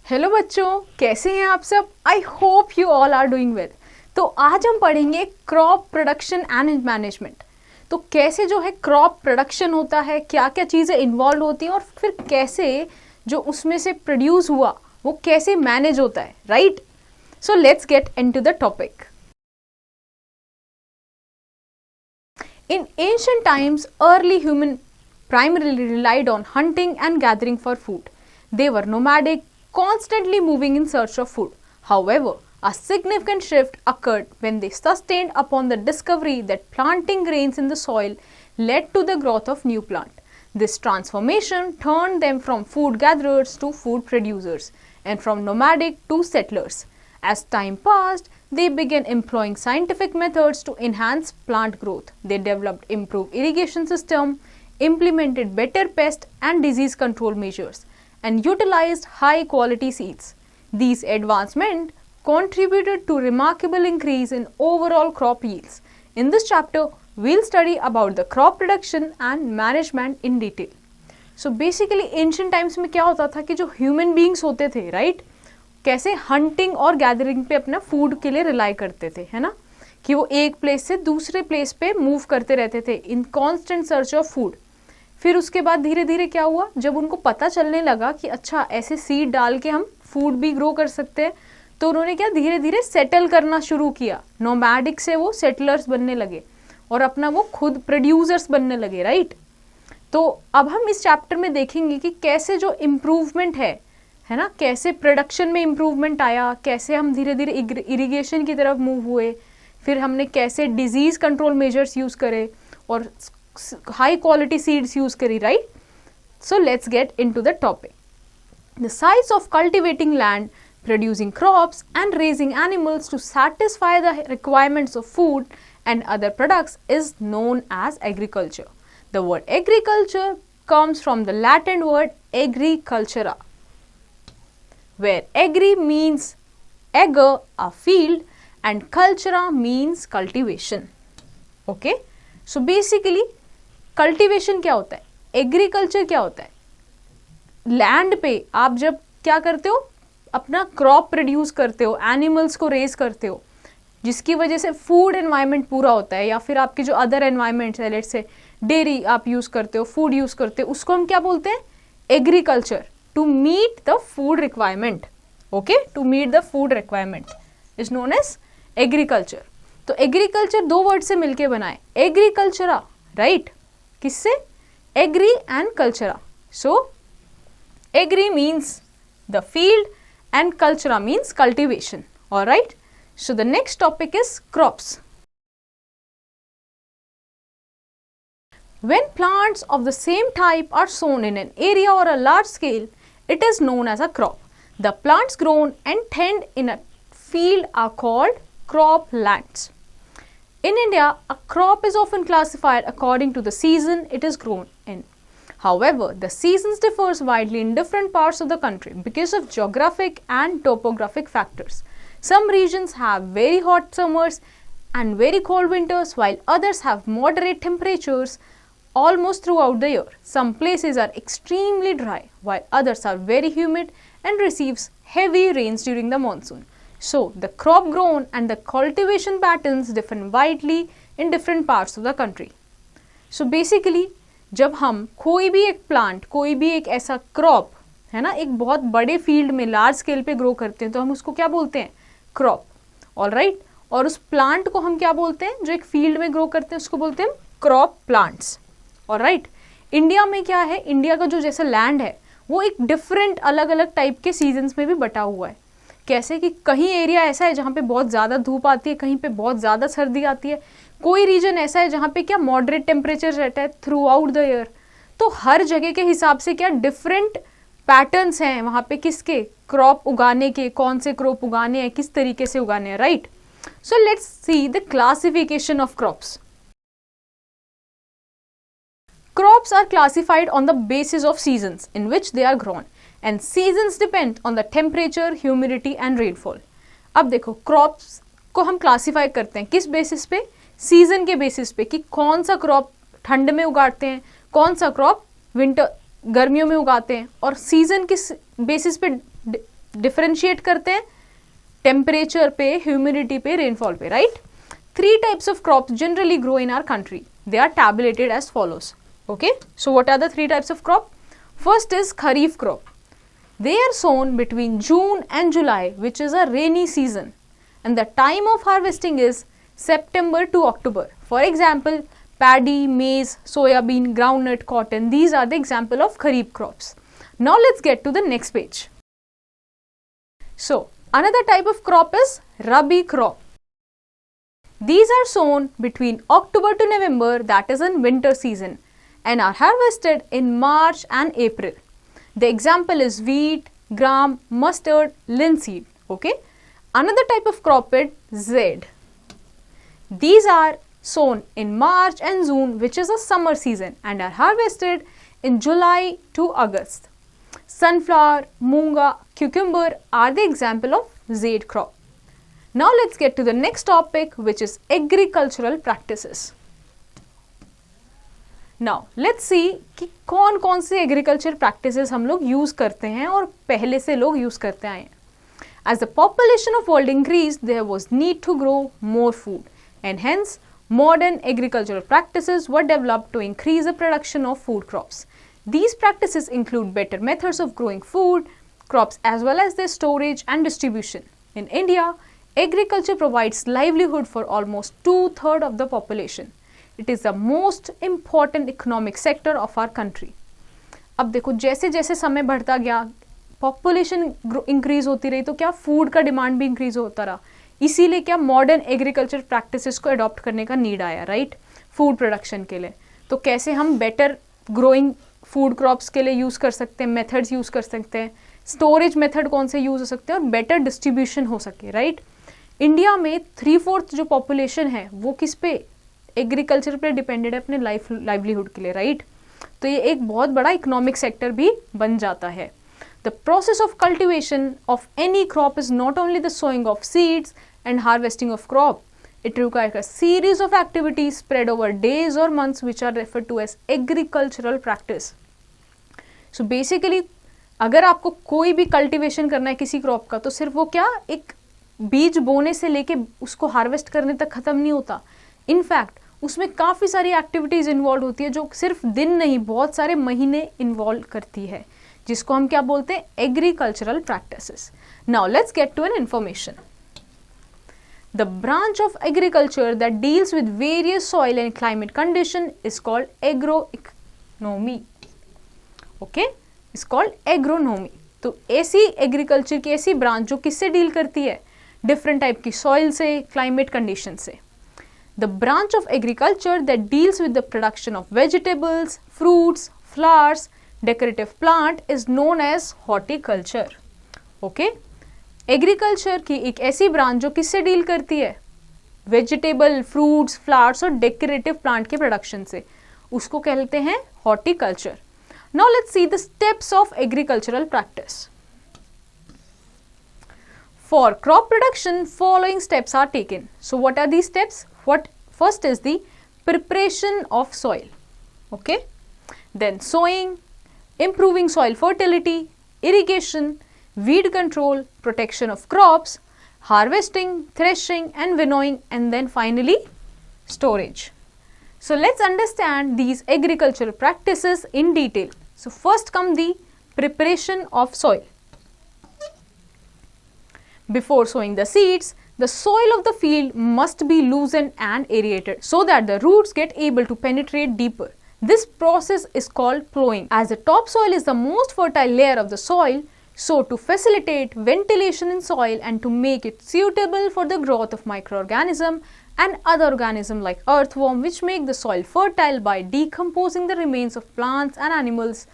Hello बच्चों, कैसे हैं आप सब? I hope you all are doing well. तो आज हम पढ़ेंगे क्रॉप प्रोडक्शन एंड मैनेजमेंट। तो कैसे जो है क्रॉप प्रोडक्शन होता है, क्या क्या चीज़ें इन्वॉल्व होती हैं और फिर कैसे जो उसमें से प्रोड्यूस हुआ वो कैसे मैनेज होता है, right? So let's get into the topic. In ancient times, early human primarily relied on hunting and gathering for food. They were nomadic, constantly moving in search of food. However, a significant shift occurred when they sustained upon the discovery that planting grains in the soil led to the growth of new plant. This transformation turned them from food gatherers to food producers and from nomadic to settlers. As time passed, they began employing scientific methods to enhance plant growth. They developed improved irrigation system, implemented better pest and disease control measures, and utilized high quality seeds. These advancements contributed to remarkable increase in overall crop yields. In this chapter, we'll study about the crop production and management in detail. So basically ancient times में क्या होता था कि जो human beings होते थे, right? कैसे hunting और गैदरिंग पे अपना फूड के लिए रिलाई करते थे, है ना, कि वो एक प्लेस से दूसरे प्लेस पे मूव करते रहते थे इन कांस्टेंट सर्च ऑफ फूड। फिर उसके बाद धीरे धीरे क्या हुआ, जब उनको पता चलने लगा कि अच्छा ऐसे सीड डाल के हम फूड भी ग्रो कर सकते हैं, तो उन्होंने क्या धीरे धीरे सेटल करना शुरू किया। नोमैडिक से वो सेटलर्स बनने लगे और अपना वो खुद प्रोड्यूसर्स बनने लगे, राइट? तो अब हम इस चैप्टर में देखेंगे कि कैसे जो इम्प्रूवमेंट है ना, कैसे प्रोडक्शन में इम्प्रूवमेंट आया, कैसे हम धीरे धीरे इरिगेशन की तरफ मूव हुए, फिर हमने कैसे डिजीज कंट्रोल मेजर्स यूज करे और हाई क्वालिटी सीड्स यूज करी, right? So let's get into the topic. The size of cultivating land, producing crops and raising animals to satisfy the requirements of food and other products is known as agriculture. The word agriculture comes from the Latin word agricultura, where agri means ager, a field, and cultura means cultivation. Okay? So basically cultivation क्या होता है, agriculture क्या होता है? Land पे आप जब क्या करते हो, अपना क्रॉप प्रोड्यूस करते हो, एनिमल्स को रेज करते हो, जिसकी वजह से फूड एनवायरनमेंट पूरा होता है, या फिर आपके जो अदर एनवायरनमेंट्स है, लेट्स से डेयरी आप यूज करते हो, फूड यूज करते हो, उसको हम क्या बोलते हैं? Agriculture. To meet the food requirement, okay, to meet the food requirement is known as agriculture. तो एग्रीकल्चर दो वर्ड से मिलके बनाए, एग्रीकल्चरा, राइट? किससे? एग्री एंड कल्चरा। So agri means the field and cultura means cultivation. All right, so the next topic is crops. When plants of the same type are sown in an area or a large scale, it is known as a crop. The plants grown and tend in a field are called crop lands. In India, a crop is often classified according to the season it is grown in. However, the seasons differs widely in different parts of the country because of geographic and topographic factors. Some regions have very hot summers and very cold winters, while others have moderate temperatures almost throughout the year. Some places are extremely dry, while others are very humid and receives heavy rains during the monsoon. So, the crop grown and the cultivation patterns differ widely in different parts of the country. So, basically, जब हम कोई भी एक plant, कोई भी एक ऐसा crop, है ना, एक बहुत बड़े फील्ड में लार्ज स्केल पे ग्रो करते हैं, तो हम उसको क्या बोलते हैं? क्रॉप। ऑल राइट, और उस प्लांट को हम क्या बोलते हैं, जो एक फील्ड में ग्रो करते हैं उसको बोलते हैं crop plants. All right, India में क्या है, इंडिया का जो जैसा लैंड है वो एक डिफरेंट अलग अलग टाइप के सीजन्स में भी बटा हुआ है। कैसे कि कहीं एरिया ऐसा है जहाँ पे बहुत ज़्यादा धूप आती है, कहीं पे बहुत ज़्यादा सर्दी आती है, कोई रीजन ऐसा है जहाँ पे क्या मॉडरेट टेम्परेचर रहता है थ्रू आउट द ईयर। तो हर जगह के हिसाब से क्या डिफरेंट पैटर्न्स हैं वहाँ पे किसके, क्रॉप उगाने के, कौन से क्रॉप उगाने हैं, किस तरीके से उगाने हैं, right? So let's see the classification of crops. Crops are classified on the basis of seasons in which they are grown, and seasons depend on the temperature, humidity and rainfall. अब देखो crops को हम classify करते हैं किस basis पे, season के basis पे, कि कौन सा क्रॉप ठंड में उगाते हैं, कौन सा क्रॉप विंटर गर्मियों में उगाते हैं, और सीजन किस बेसिस पे डिफरेंशिएट करते हैं टेम्परेचर पे, ह्यूमिडिटी पे, रेनफॉल पे, right? 3 types of crops generally grow in our country. They are tabulated as follows. Okay, so what are the 3 types of crop? First is Kharif crop. They are sown between June and July, which is a rainy season, and the time of harvesting is September to October. For example, paddy, maize, soya bean, groundnut, cotton. These are the example of Kharif crops. Now let's get to the next page. So another type of crop is Rabi crop. These are sown between October to November, that is in winter season, and are harvested in March and April. The example is wheat, gram, mustard, linseed. Okay. Another type of crop is Zed. These are sown in March and June, which is a summer season, and are harvested in July to August. Sunflower, moonga, cucumber are the example of Zed crop. Now let's get to the next topic, which is agricultural practices. Now let's see कि कौन कौन से agricultural practices हम लोग use करते हैं और पहले से लोग use करते आए हैं. As the population of world increased, there was need to grow more food, and hence modern agricultural practices were developed to increase the production of food crops. These practices include better methods of growing food crops as well as their storage and distribution. In India, agriculture provides livelihood for almost 2/3 of the population. It is the most important economic sector of our country. अब देखो जैसे जैसे समय बढ़ता गया, population increase होती रही, तो क्या फूड का डिमांड भी इंक्रीज होता रहा. इसीलिए क्या मॉडर्न एग्रीकल्चर प्रैक्टिसेस को अडॉप्ट करने का नीड आया, राइट, फूड प्रोडक्शन के लिए. तो कैसे हम बेटर ग्रोइंग फूड क्रॉप्स के लिए यूज़ कर सकते हैं, मेथड्स यूज़ कर सकते हैं, स्टोरेज मेथड कौन से यूज़ हो सकते हैं और बेटर डिस्ट्रीब्यूशन हो सके, राइट. इंडिया में 3/4 जो पॉपुलेशन है वो किस पे, एग्रीकल्चर पे डिपेंडेड है अपने लाइवलीहुड के लिए, राइट. तो ये एक बहुत बड़ा इकोनॉमिक सेक्टर भी बन जाता है. The process of cultivation of any crop is not only the sowing of seeds and harvesting of crop. It requires a series of activities spread over days or months, which are referred to as agricultural practice. So basically, अगर आपको कोई भी cultivation करना है किसी crop का, तो सिर्फ वो क्या एक बीज बोने से लेके उसको हार्वेस्ट करने तक खत्म नहीं होता. इनफैक्ट उसमें काफ़ी सारी एक्टिविटीज़ इन्वॉल्व होती है जो सिर्फ दिन नहीं बहुत सारे महीने इन्वॉल्व करती है, जिसको हम क्या बोलते हैं, agricultural practices. Now let's get to an information. The branch of agriculture that deals with various soil and climate condition is called agronomy. Okay, is called agronomy. तो ऐसी एग्रीकल्चर की ऐसी ब्रांच जो किससे डील करती है, डिफरेंट टाइप की soil से, क्लाइमेट कंडीशन से. The branch of agriculture that deals with the production of vegetables, fruits, flowers, decorative plant is known as horticulture. Okay. Agriculture की एक ऐसी ब्रांच जो किससे डील करती है, वेजिटेबल, फ्रूट्स, फ्लावर्स और डेकोरेटिव प्लांट के प्रोडक्शन से, उसको कहते हैं horticulture. Now let's see the steps of agricultural practice. For crop production following steps are taken. So what are these steps? What first is the preparation of soil. Okay, then sowing, improving soil fertility, irrigation, weed control, protection of crops, harvesting, threshing and winnowing, and then finally storage. So let's understand these agricultural practices in detail. So first come the preparation of soil. Before sowing the seeds, the soil of the field must be loosened and aerated so that the roots get able to penetrate deeper. This process is called plowing. As the topsoil is the most fertile layer of the soil, so to facilitate ventilation in soil and to make it suitable for the growth of microorganisms and other organisms like earthworm, which make the soil fertile by decomposing the remains of plants and animals,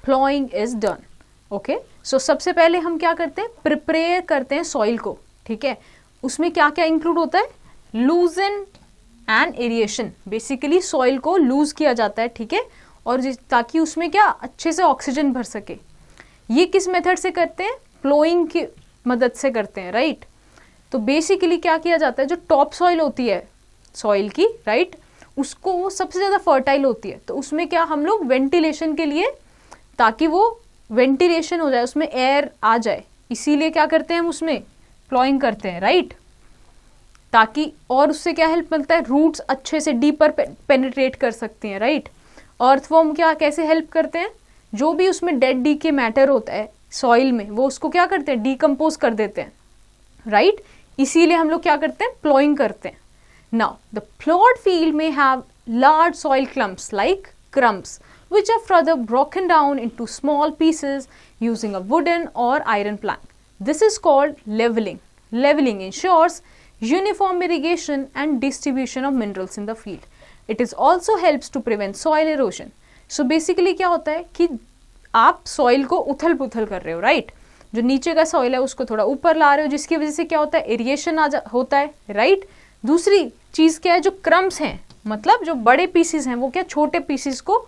plowing is done. Okay, so सबसे पहले हम क्या करते हैं, prepare करते हैं soil को. ठीक है, उसमें क्या क्या इंक्लूड होता है, लूजन एंड एरिएशन. बेसिकली सॉइल को लूज किया जाता है, ठीक है, और ताकि उसमें क्या अच्छे से ऑक्सीजन भर सके. ये किस मेथड से करते हैं, प्लोइंग की मदद से करते हैं, राइट. तो बेसिकली क्या किया जाता है, जो टॉप सॉइल होती है सॉइल की, राइट, उसको वो सबसे ज़्यादा फर्टाइल होती है, तो उसमें क्या हम लोग वेंटिलेशन के लिए, ताकि वो वेंटिलेशन हो जाए, उसमें एयर आ जाए, इसीलिए क्या करते हैं हम उसमें प्लॉइंग करते हैं, राइट, ताकि, और उससे क्या हेल्प मिलता है, रूट्स अच्छे से डीपर पेनिट्रेट कर सकती हैं, राइट। अर्थवॉर्म क्या कैसे हेल्प करते हैं, जो भी उसमें डेड डी के मैटर होता है सॉइल में वो उसको क्या करते हैं, डीकम्पोज कर देते हैं, राइट। इसीलिए हम लोग क्या करते हैं, प्लॉइंग करते हैं। नाउ द प्लॉड फील्ड में have large soil clumps like crumbs which are further broken down into small pieces using a wooden or iron plank. This is called leveling. Leveling ensures uniform irrigation and distribution of minerals in the field. It is also helps to prevent soil erosion. So basically क्या होता है कि आप soil को उथल पुथल कर रहे हो, राइट, जो नीचे का सॉइल है उसको थोड़ा ऊपर ला रहे हो, जिसकी वजह से क्या होता है, एरिएशन होता है, राइट। दूसरी चीज़ क्या है, जो क्रम्स हैं, मतलब जो बड़े पीसीज हैं वो क्या छोटे पीसीज को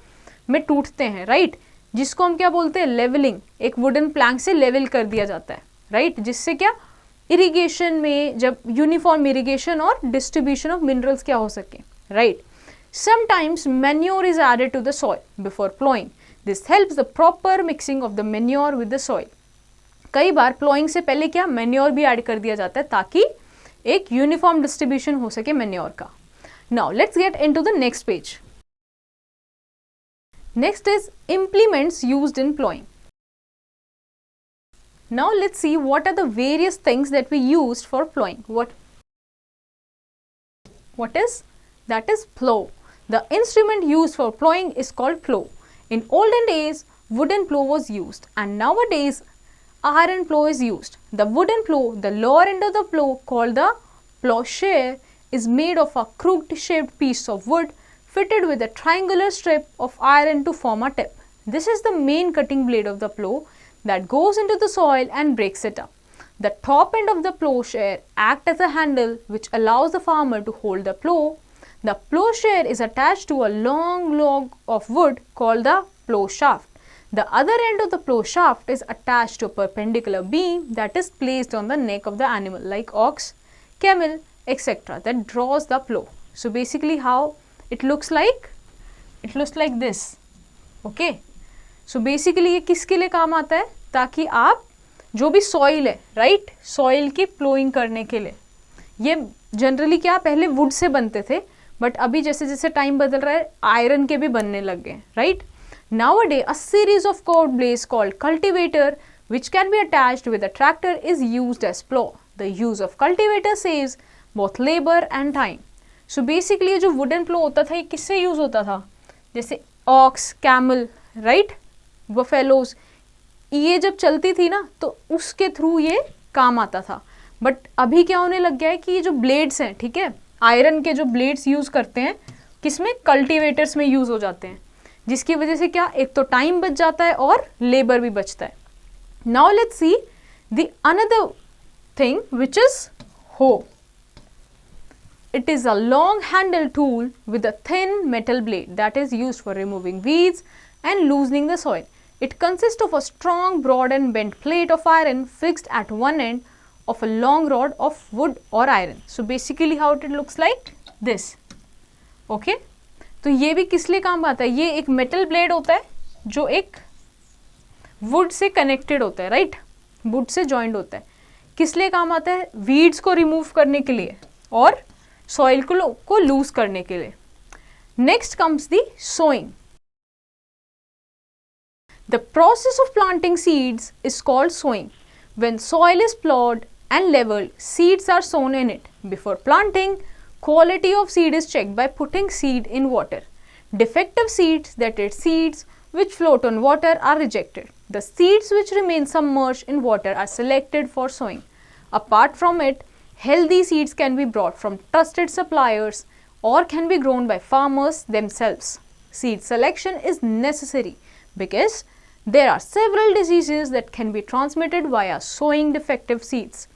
में टूटते हैं, राइट, जिसको हम क्या बोलते हैं, लेवलिंग। एक वुडन प्लैंक से लेवल कर दिया जाता है, राइट, जिससे क्या इरिगेशन में जब यूनिफॉर्म इरिगेशन और डिस्ट्रीब्यूशन ऑफ मिनरल्स क्या हो सके, right. Sometimes manure is added to the soil before ploughing, this helps the proper mixing of the manure with the soil. कई बार प्लॉइंग से पहले क्या मैन्योर भी ऐड कर दिया जाता है ताकि एक यूनिफॉर्म डिस्ट्रीब्यूशन हो सके मैन्योर का। Now let's get into the next page. Next is implements used in plowing. Now let's see what are the various things that we used for plowing. What is? That is plow. The instrument used for plowing is called plow. In olden days, wooden plow was used, and nowadays iron plow is used. The wooden plow, the lower end of the plow called the plowshare, is made of a crooked shaped piece of wood fitted with a triangular strip of iron to form a tip. This is the main cutting blade of the plow that goes into the soil and breaks it up. The top end of the plowshare acts as a handle which allows the farmer to hold the plow. The plowshare is attached to a long log of wood called the plow shaft. The other end of the plow shaft is attached to a perpendicular beam that is placed on the neck of the animal like ox, camel, etc. that draws the plow. So basically how it looks like this. Okay, so basically ये किसके लिए काम आता है, ताकि आप जो भी सॉइल है, राइट, सॉइल की प्लोइंग करने के लिए। ये जनरली क्या पहले वुड से बनते थे, बट अभी जैसे जैसे टाइम बदल रहा है आयरन के भी बनने लग गए, right. Nowadays a series of curved blades called cultivator which can be attached with a tractor is used as plow. The use of cultivator saves both labor and time. So basically जो wooden प्लो होता था ये किससे use होता था, जैसे aux, camel, right, buffaloes, ये जब चलती थी ना तो उसके थ्रू ये काम आता था। बट अभी क्या होने लग गया है कि ये जो ब्लेड्स हैं, ठीक है, आयरन के जो ब्लेड्स यूज़ करते हैं किसमें, कल्टीवेटर्स में यूज़ हो जाते हैं, जिसकी वजह से क्या एक तो टाइम बच जाता है और लेबर भी बचता है। Now let's see the another thing which is हो। It is a long handled tool with a thin metal blade that is used for removing weeds and loosening the soil. It consists of a strong, broad and bent plate of iron fixed at one end of a long rod of wood or iron. So basically how it looks like this. Okay? तो ये भी किस लिए काम आता है, ये एक मेटल ब्लेड होता है जो एक वुड से कनेक्टेड होता है, राइट, वुड से जॉइंट होता है। किस लिए काम आता है, वीड्स को रिमूव करने के लिए और सॉइल को लूज करने के लिए। Next comes the sowing. The process of planting seeds is called sowing. When soil is ploughed and levelled, seeds are sown in it. Before planting, quality of seed is checked by putting seed in water. Defective seeds, that is seeds which float on water, are rejected. The seeds which remain submerged in water are selected for sowing. Apart from it, healthy seeds can be brought from trusted suppliers or can be grown by farmers themselves. Seed selection is necessary because there are several diseases that can be transmitted via sowing defective seeds.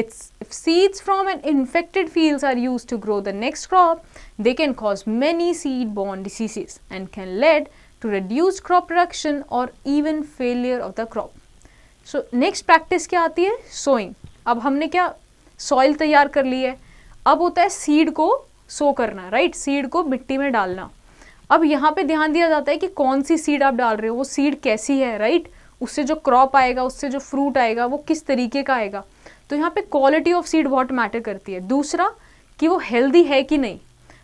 If seeds from an infected fields are used to grow the next crop, they can cause many seed-borne diseases and can lead to reduced crop production or even failure of the crop. So next practice क्या आती है, sowing. अब हमने क्या soil तैयार कर ली है, अब होता है seed को sow करना, right? seed को मिट्टी में डालना। अब यहाँ पे ध्यान दिया जाता है कि कौन सी seed आप डाल रहे हो, वो seed कैसी है, right? उससे जो क्रॉप आएगा, उससे जो फ्रूट आएगा वो किस तरीके का आएगा। तो यहाँ पे क्वालिटी ऑफ सीड बहुत मैटर करती है। दूसरा कि वो हेल्दी है कि नहीं।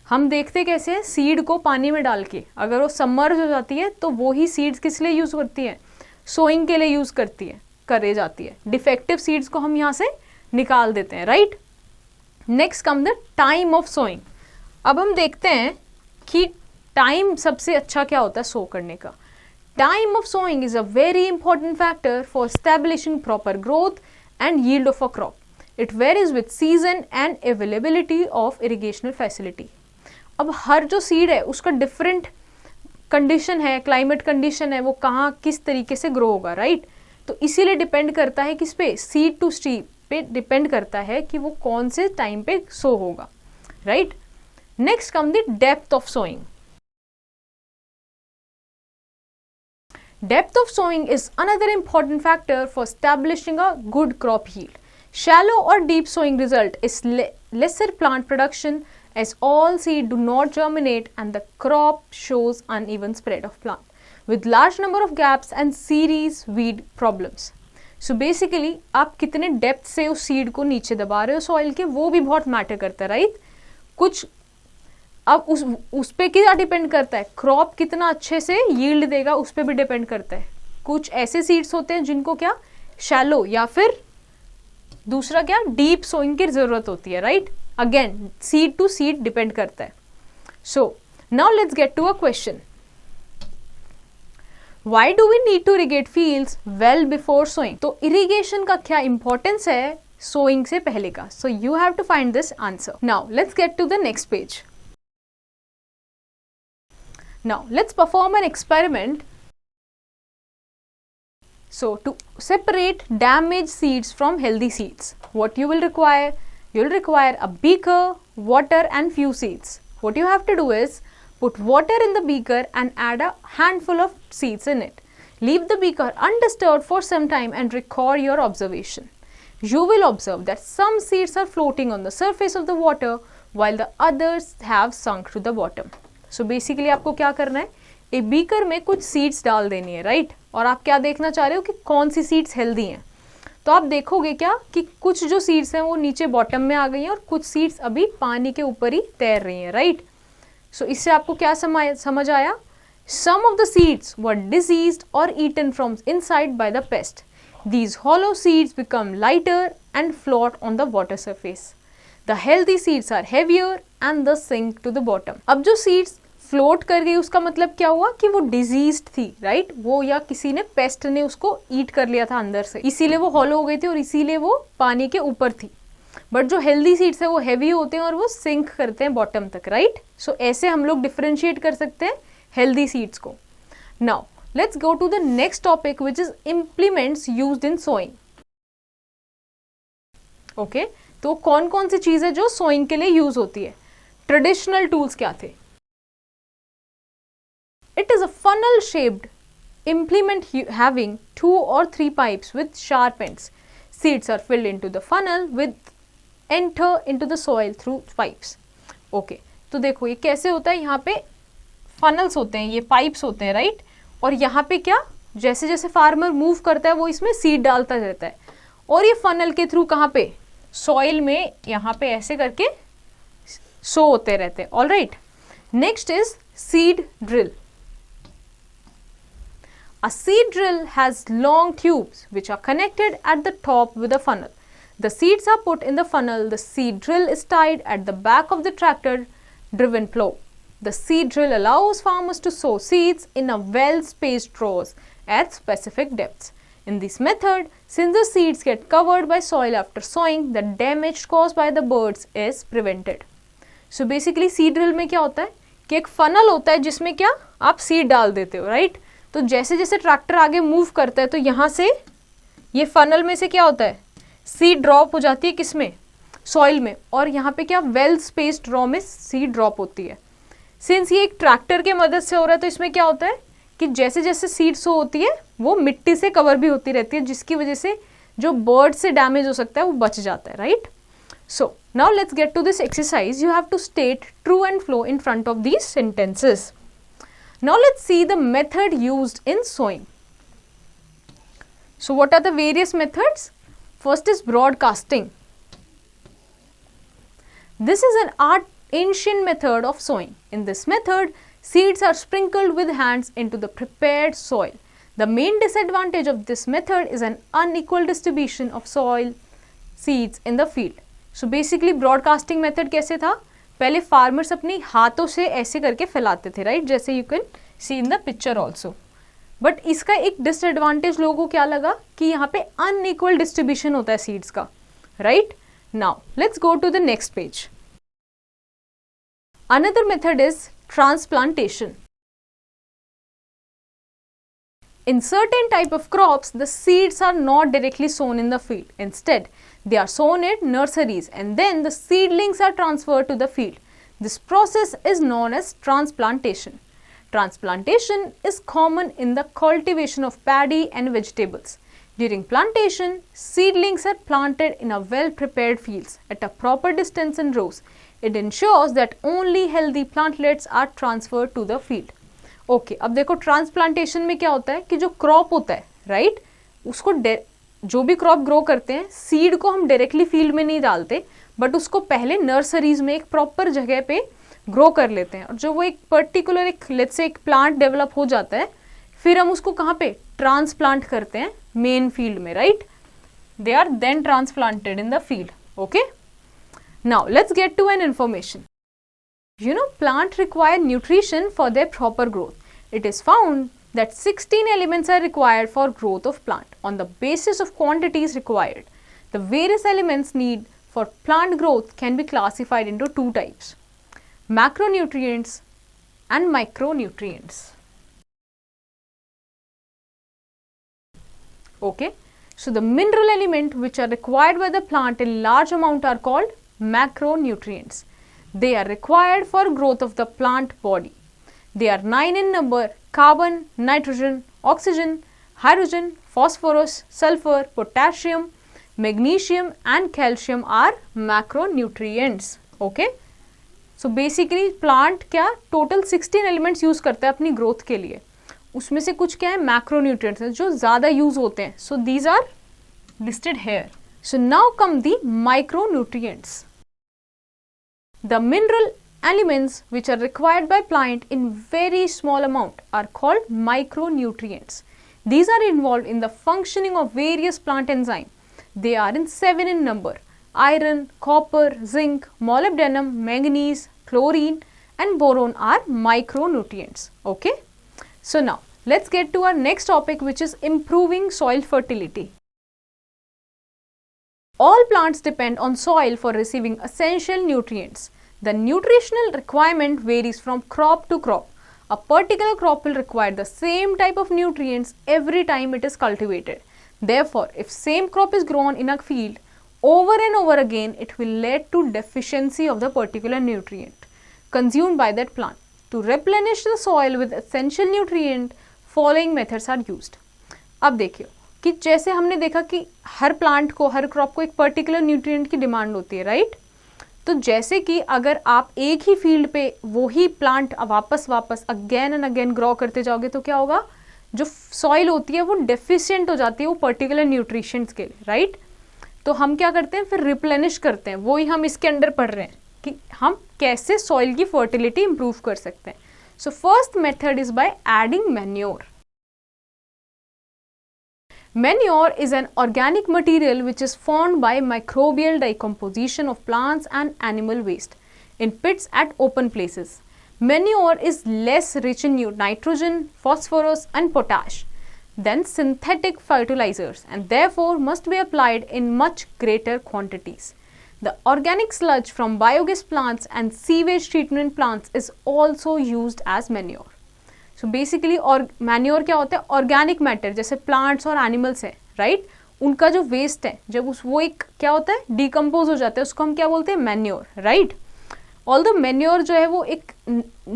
हम देखते कैसे हैं, सीड को पानी में डाल के अगर वो सबमर्ज हो जाती है तो वो ही सीड्स किस लिए यूज़ करती है, सोइंग के लिए यूज़ करे जाती है। डिफेक्टिव सीड्स को हम यहाँ से निकाल देते हैं, right. Next come the time of sowing. अब हम देखते हैं कि टाइम सबसे अच्छा क्या होता है सो करने का। Time of sowing is a very important factor for establishing proper growth and yield of a crop. It varies with season and availability of irrigational facility. अब हर जो सीड है उसका डिफरेंट कंडीशन है, क्लाइमेट कंडीशन है, वो कहाँ किस तरीके से ग्रो होगा, राइट। तो इसीलिए डिपेंड करता है किस पे, सीड टू सीड पे डिपेंड करता है कि वो कौन से टाइम पे सो होगा, right. Next come the depth of sowing. Depth of sowing is another important factor for establishing a good crop yield. Shallow or deep sowing result is lesser plant production as all seed do not germinate and the crop shows uneven spread of plant with large number of gaps and serious weed problems. So basically आप कितने depth से उस seed को नीचे दबा रहे हो soil के, वो भी बहुत मैटर करता है, राइट। कुछ अब उस पे क्या डिपेंड करता है, क्रॉप कितना अच्छे से यील्ड देगा उस पे भी डिपेंड करता है। कुछ ऐसे सीड्स होते हैं जिनको क्या शैलो या फिर दूसरा क्या डीप सोइंग की जरूरत होती है, right. Again seed to seed depend करता है। So now let's get to a question, why do we need to irrigate fields well before sowing. तो इरिगेशन का क्या इंपॉर्टेंस है सोइंग से पहले का। So you have to find this answer. Now let's get to the next page. Now let's perform an experiment. So to separate damaged seeds from healthy seeds, what you will require? You will require a beaker, water and few seeds. What you have to do is put water in the beaker and add a handful of seeds in it. Leave the beaker undisturbed for some time and record your observation. You will observe that some seeds are floating on the surface of the water while the others have sunk to the bottom. So basically आपको क्या करना है, एक beaker में कुछ seeds डाल देनी है, राइट। और आप क्या देखना चाह रहे हो कि कौन सी सीड्स हेल्दी हैं। तो आप देखोगे क्या कि कुछ जो सीड्स हैं वो नीचे बॉटम में आ गई हैं और कुछ सीड्स अभी पानी के ऊपर ही तैर रही हैं, राइट। सो इससे आपको क्या समझ आया, some of the seeds were diseased और eaten from inside by the pest. These hollow seeds become lighter and float on the water surface. The healthy seeds are heavier and thus sink to the bottom. अब जो seeds float कर गई उसका मतलब क्या हुआ कि वो डिजीज्ड थी, राइट। वो या किसी ने पेस्ट ने उसको ईट कर लिया था अंदर से, इसीलिए वो हॉलो हो गई थी और इसीलिए वो पानी के ऊपर थी। बट जो हेल्दी सीड्स है वो हैवी होते हैं और वो सिंक करते हैं बॉटम तक, राइट। सो ऐसे हम लोग डिफ्रेंशिएट कर सकते हैं हेल्दी सीड्स को। Now let's go to the next topic which is implements used in sowing. Okay, तो कौन कौन सी चीजें जो सोइंग के लिए यूज होती है। ट्रेडिशनल टूल्स क्या थे, it is a funnel shaped implement having 2 or 3 pipes with sharp ends. Seeds are filled into the funnel with enter into the soil through pipes. Okay, तो देखो ये कैसे होता है, यहाँ पे funnels होते हैं, ये pipes होते हैं, राइट। और यहाँ पे क्या, जैसे जैसे फार्मर मूव करता है वो इसमें सीड डालता रहता है और ये फनल के थ्रू कहाँ पे, सॉइल में यहाँ पे ऐसे करके सो होते रहते हैं, all right. Next is seed drill. A seed drill has long tubes which are connected at the top with a funnel. The seeds are put in the funnel. The seed drill is tied at the back of the tractor driven plow. The seed drill allows farmers to sow seeds in a well-spaced rows at specific depths. In this method, since the seeds get covered by soil after sowing, the damage caused by the birds is prevented. So basically seed drill में क्या होता है कि एक funnel होता है जिसमें क्या आप seed डाल देते हो, right? तो जैसे जैसे ट्रैक्टर आगे मूव करता है तो यहाँ से ये फनल में से क्या होता है, सीड ड्रॉप हो जाती है किसमें, सॉइल में, और यहाँ पे क्या वेल स्पेस्ड रो में सीड ड्रॉप होती है. सिंस ये एक ट्रैक्टर के मदद से हो रहा है तो इसमें क्या होता है कि जैसे जैसे सीड सो होती है वो मिट्टी से कवर भी होती रहती है, जिसकी वजह से जो बर्ड से डैमेज हो सकता है वो बच जाता है, right. So now let's get to this exercise. You have to state true and false in front of these sentences. Now let's see the method used in sowing. So what are the various methods? First is broadcasting. This is an ancient method of sowing. In this method, seeds are sprinkled with hands into the prepared soil. The main disadvantage of this method is an unequal distribution of soil seeds in the field. So basically broadcasting method कैसे था? पहले farmers अपनी हाथों से ऐसे करके फैलाते थे, right? जैसे you can see in the picture also. But इसका एक डिसएडवांटेज लोगों को क्या लगा कि यहाँ पे अनइक्वल डिस्ट्रीब्यूशन होता है सीड्स का, right? Now let's go to the next page. Another method is transplantation. In certain type of crops, the seeds are not directly sown in the field. Instead, they are sown in nurseries and then the seedlings are transferred to the field. This process is known as transplantation. Transplantation is common in the cultivation of paddy and vegetables. During plantation, seedlings are planted in a well-prepared fields at a proper distance in rows. It ensures that only healthy plantlets are transferred to the field. Okay अब देखो transplantation में क्या होता है कि जो crop होता है, राइट, उसको जो भी क्रॉप ग्रो करते हैं, सीड को हम डायरेक्टली फील्ड में नहीं डालते, बट उसको पहले नर्सरीज में एक प्रॉपर जगह पे ग्रो कर लेते हैं. और जो वो एक पर्टिकुलर एक लेट्स से एक प्लांट डेवलप हो जाता है, फिर हम उसको कहाँ पे ट्रांसप्लांट करते हैं, मेन फील्ड में, right? They are then transplanted in the field. Okay, now let's get to an information. You know, plants require nutrition for their proper growth. It is found that 16 elements are required for growth of plant. On the basis of quantities required, the various elements need for plant growth can be classified into two types: macronutrients and micronutrients. Okay, so the mineral elements which are required by the plant in large amount are called macronutrients. They are required for growth of the plant body. They are 9 in number: carbon, nitrogen, oxygen, hydrogen, phosphorus, sulfur, potassium, magnesium and calcium are macronutrients. Okay? So basically plant क्या total 16 elements use करता है अपनी growth के लिए. उसमें से कुछ क्या है macronutrients हैं जो ज़्यादा use होते हैं. So these are listed here. So now come the micronutrients. The mineral elements which are required by plant in very small amount are called micronutrients. These are involved in the functioning of various plant enzymes. They are in 7 in number: iron, copper, zinc, molybdenum, manganese, chlorine and boron are micronutrients. Okay? So now let's get to our next topic, which is improving soil fertility. All plants depend on soil for receiving essential nutrients. The nutritional requirement varies from crop to crop. A particular crop will require the same type of nutrients every time it is cultivated. Therefore, if same crop is grown in a field over and over again, it will lead to deficiency of the particular nutrient consumed by that plant. To replenish the soil with essential nutrient, following methods are used. अब देखिए कि जैसे हमने देखा कि हर plant को, हर crop को एक पर्टिकुलर न्यूट्रिएंट की डिमांड होती है, राइट? तो जैसे कि अगर आप एक ही फील्ड पे वो ही प्लांट वापस अगेन एंड अगेन ग्रो करते जाओगे तो क्या होगा, जो सॉइल होती है वो डेफिशिएंट हो जाती है वो पर्टिकुलर न्यूट्रिशंस के लिए, राइट? तो हम क्या करते हैं, फिर रिप्लेनिश करते हैं. वही हम इसके अंडर पढ़ रहे हैं कि हम कैसे सॉइल की फर्टिलिटी इंप्रूव कर सकते हैं. So first method is by adding manure. Manure is an organic material which is formed by microbial decomposition of plants and animal waste in pits at open places. Manure is less rich in nitrogen, phosphorus and potash than synthetic fertilizers and therefore must be applied in much greater quantities. The organic sludge from biogas plants and sewage treatment plants is also used as manure. So basically और manure क्या होता है, organic matter, जैसे plants और animals हैं, right? उनका जो waste है जब वो एक क्या होता है, डिकम्पोज हो जाता है, उसको हम क्या बोलते हैं, मैन्योर, राइट? ऑल्दो मैन्योर जो है वो एक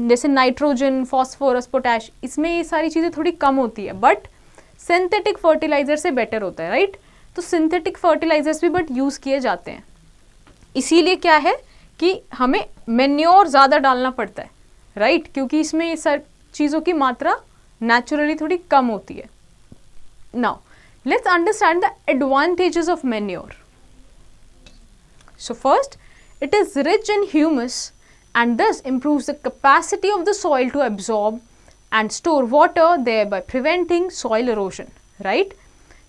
जैसे नाइट्रोजन, फॉस्फोरस, पोटैश, इसमें ये सारी चीज़ें थोड़ी कम होती है, बट सिंथेटिक फर्टिलाइजर से बेटर होता है, राइट? तो सिंथेटिक फर्टिलाइजर्स भी बट यूज़ किए जाते हैं. इसीलिए क्या है कि हमें मैन्योर ज़्यादा डालना पड़ता है, राइट? क्योंकि इसमें चीज़ों की मात्रा नेचुरली थोड़ी कम होती है. Now Let's understand the advantages of manure. So first, it is rich in humus and thus improves the capacity of the soil to absorb and store water, thereby preventing soil erosion, right?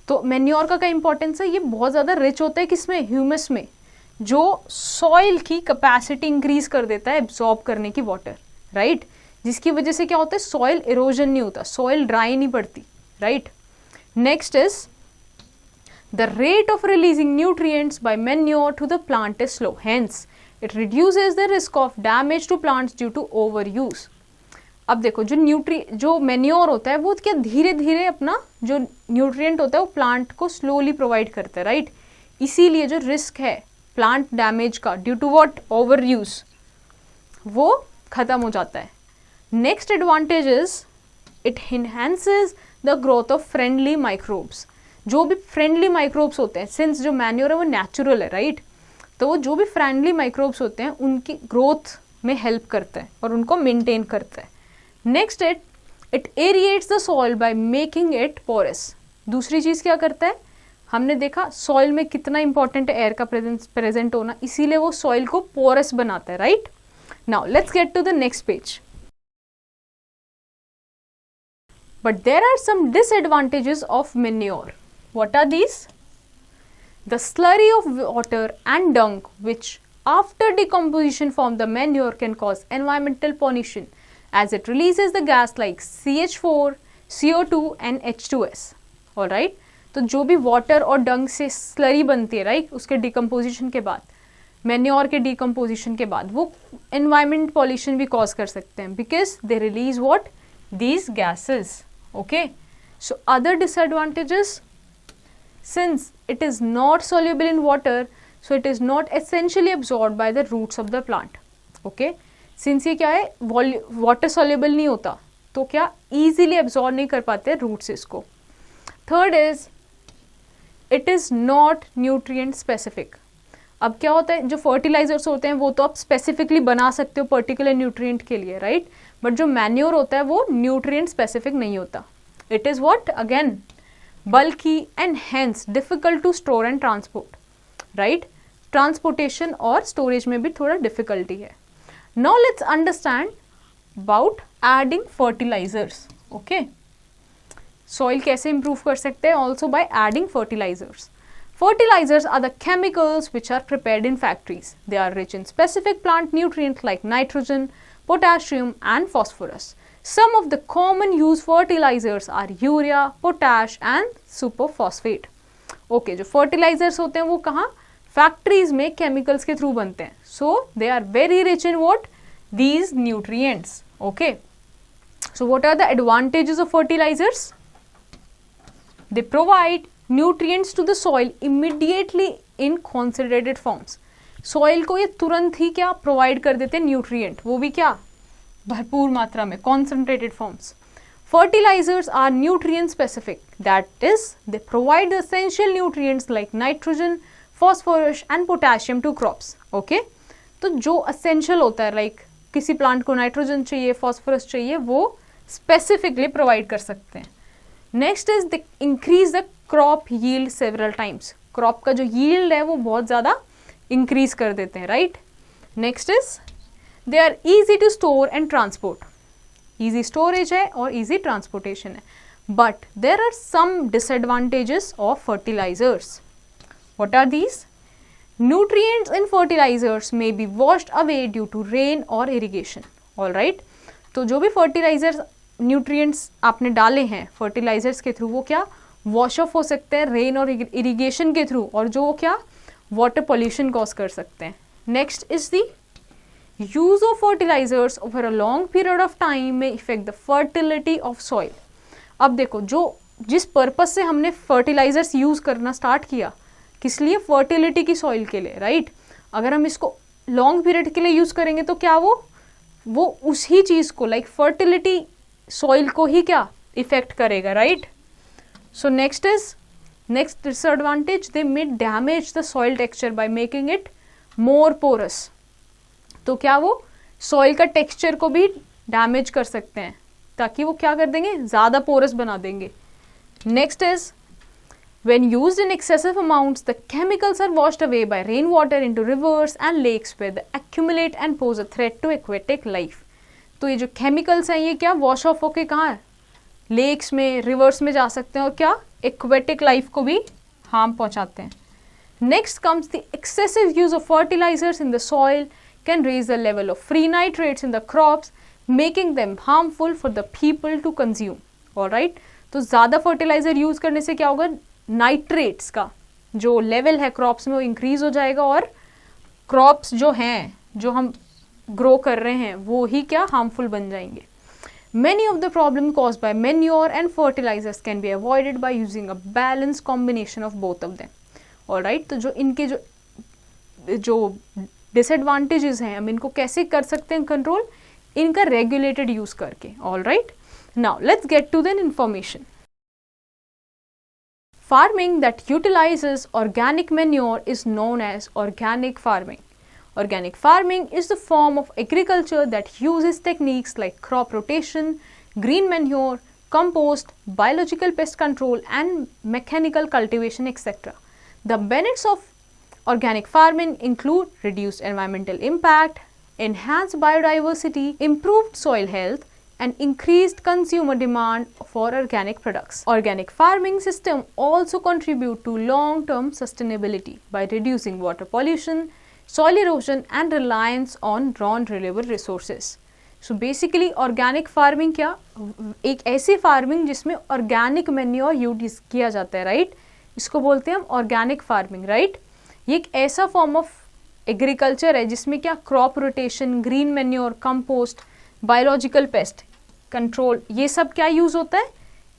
तो manure का क्या importance है, ये बहुत ज़्यादा rich होता है किसमें, ह्यूमस में, जो सॉइल की कैपेसिटी इंक्रीज कर देता है एब्जॉर्ब करने की वाटर, राइट? जिसकी वजह से क्या होता है, सॉइल इरोजन नहीं होता, सॉइल ड्राई नहीं पड़ती, right? Next is the rate of releasing nutrients by manure to the plant is slow, hence it reduces the risk of damage to plants due to over use. अब देखो जो manure होता है वो क्या धीरे धीरे अपना जो न्यूट्रिएंट होता है वो प्लांट को स्लोली प्रोवाइड करता है, राइट? इसीलिए जो रिस्क है प्लांट डैमेज का due to what, over use, वो खत्म हो जाता है. Next advantage is it enhances the growth of friendly microbes. जो भी फ्रेंडली माइक्रोब्स होते हैं, सिंस जो मैन्योर है वो नेचुरल है, राइट? तो वो जो भी फ्रेंडली माइक्रोब्स होते हैं उनकी ग्रोथ में हेल्प करता है और उनको मेंटेन करता है. Next it aerates the soil by making it porous. दूसरी चीज़ क्या करता है, हमने देखा सॉइल में कितना इंपॉर्टेंट है एयर का प्रेजेंट होना, इसीलिए वो सॉइल को पोरस बनाता है, right? Now let's get to the next page. But there are some disadvantages of manure. What are these? The slurry of water and dung which after decomposition form the manure can cause environmental pollution as it releases the gas like CH4, CO2 and H2S. Alright? तो जो भी water और डंग से slurry बनती है, right, उसके decomposition के बाद, मैन्योर के डिकम्पोजिशन के बाद, वो एनवायरमेंट पॉल्यूशन भी कॉज कर सकते हैं because they release what, these gases. Okay, so other disadvantages, since it is not soluble in water, so it is not essentially absorbed by the roots of the plant. Okay, since ये क्या है, water soluble नहीं होता, तो क्या easily absorb नहीं कर पाते roots इसको. Third is it is not nutrient specific. अब क्या होता है, जो fertilizers होते हैं वो तो आप specifically बना सकते हो particular nutrient के लिए, right? but जो manure होता है वो nutrient specific नहीं होता. It is what, again, bulky and hence difficult to store and transport, right? Transportation और storage में भी थोड़ा difficulty है. Now let's understand about adding fertilizers. Okay, soil कैसे improve कर सकते हैं, also by adding fertilizers. Fertilizers are the chemicals which are prepared in factories. They are rich in specific plant nutrients like nitrogen, potassium and phosphorus. Some of the common used fertilizers are urea, potash and superphosphate. Okay, जो fertilizers होते हैं वो कहाँ, factories में chemicals के through बनते हैं. So they are very rich in what, these nutrients. Okay, so what are the advantages of fertilizers? They provide nutrients to the soil immediately in concentrated forms. Soil को ये तुरंत ही क्या provide कर देते हैं nutrient, वो भी क्या, भरपूर मात्रा में, concentrated forms. Fertilizers are nutrient specific, that is they provide essential nutrients like nitrogen, phosphorus and potassium to crops. Okay, तो जो essential होता है, like किसी plant को nitrogen चाहिए, phosphorus चाहिए, वो specifically provide कर सकते हैं. Next is they increase the crop yield several times. Crop का जो yield है वो बहुत ज़्यादा increase कर देते हैं, right? Next is they are easy to store and transport. Easy storage है और easy transportation है. But there are some disadvantages of fertilizers. What are these? Nutrients in fertilizers may be washed away due to rain or irrigation. All right? तो जो भी fertilizers nutrients आपने डाले हैं fertilizers के through, वो क्या wash off हो सकते हैं rain और irrigation के through, और जो क्या water pollution cause कर सकते हैं. Next is the use of fertilizers over a long period of time may affect the fertility of soil. अब देखो, जो जिस पर्पस से हमने फर्टिलाइजर्स यूज करना स्टार्ट किया, किस लिए, फर्टिलिटी की सॉइल के लिए, राइट? अगर हम इसको लॉन्ग पीरियड के लिए यूज करेंगे तो क्या वो उसी चीज को, लाइक फर्टिलिटी सॉइल को ही क्या इफेक्ट करेगा, right? So next disadvantage, they may damage the soil texture by making it more porous. तो क्या वो सॉइल का टेक्सचर को भी डैमेज कर सकते हैं, ताकि वो क्या कर देंगे, ज़्यादा पोरस बना देंगे. Next is When used in excessive amounts, the chemicals are washed away by rainwater into rivers and lakes where they accumulate and pose a threat to aquatic life. तो ये जो chemicals हैं ये क्या wash off होके कहाँ lakes में, reverse में जा सकते हैं और क्या aquatic life को भी harm पहुँचाते हैं. Next comes the excessive use of fertilizers in the soil can raise the level of free nitrates in the crops, making them harmful for the people to consume. Alright, तो ज़्यादा fertiliser use करने से क्या होगा, nitrates का जो level है crops में वो इंक्रीज हो जाएगा और क्रॉप्स जो हैं जो हम ग्रो कर रहे हैं वो ही क्या हार्मफुल बन जाएंगे. Many of the problem caused by manure and fertilizers can be avoided by using a balanced combination of both of them. Alright, तो जो इनके जो डिसएडवांटेजेस हैं हम इनको कैसे कर सकते हैं कंट्रोल, इनका रेगुलेटेड यूज करके. Alright, now let's get to the information. Farming that utilizes organic manure is known as organic farming. Organic farming is the form of agriculture that uses techniques like crop rotation, green manure, compost, biological pest control and mechanical cultivation, etc. The benefits of organic farming include reduced environmental impact, enhanced biodiversity, improved soil health, and increased consumer demand for organic products. Organic farming system also contribute to long-term sustainability by reducing water pollution, soil erosion and reliance on non-renewable resources. So basically organic farming क्या, एक ऐसी farming जिसमें organic manure use किया जाता है, right? इसको बोलते हैं हम organic farming, right? ये एक ऐसा form of agriculture है जिसमें क्या crop rotation, green manure, compost, biological pest control, ये सब क्या यूज होता है,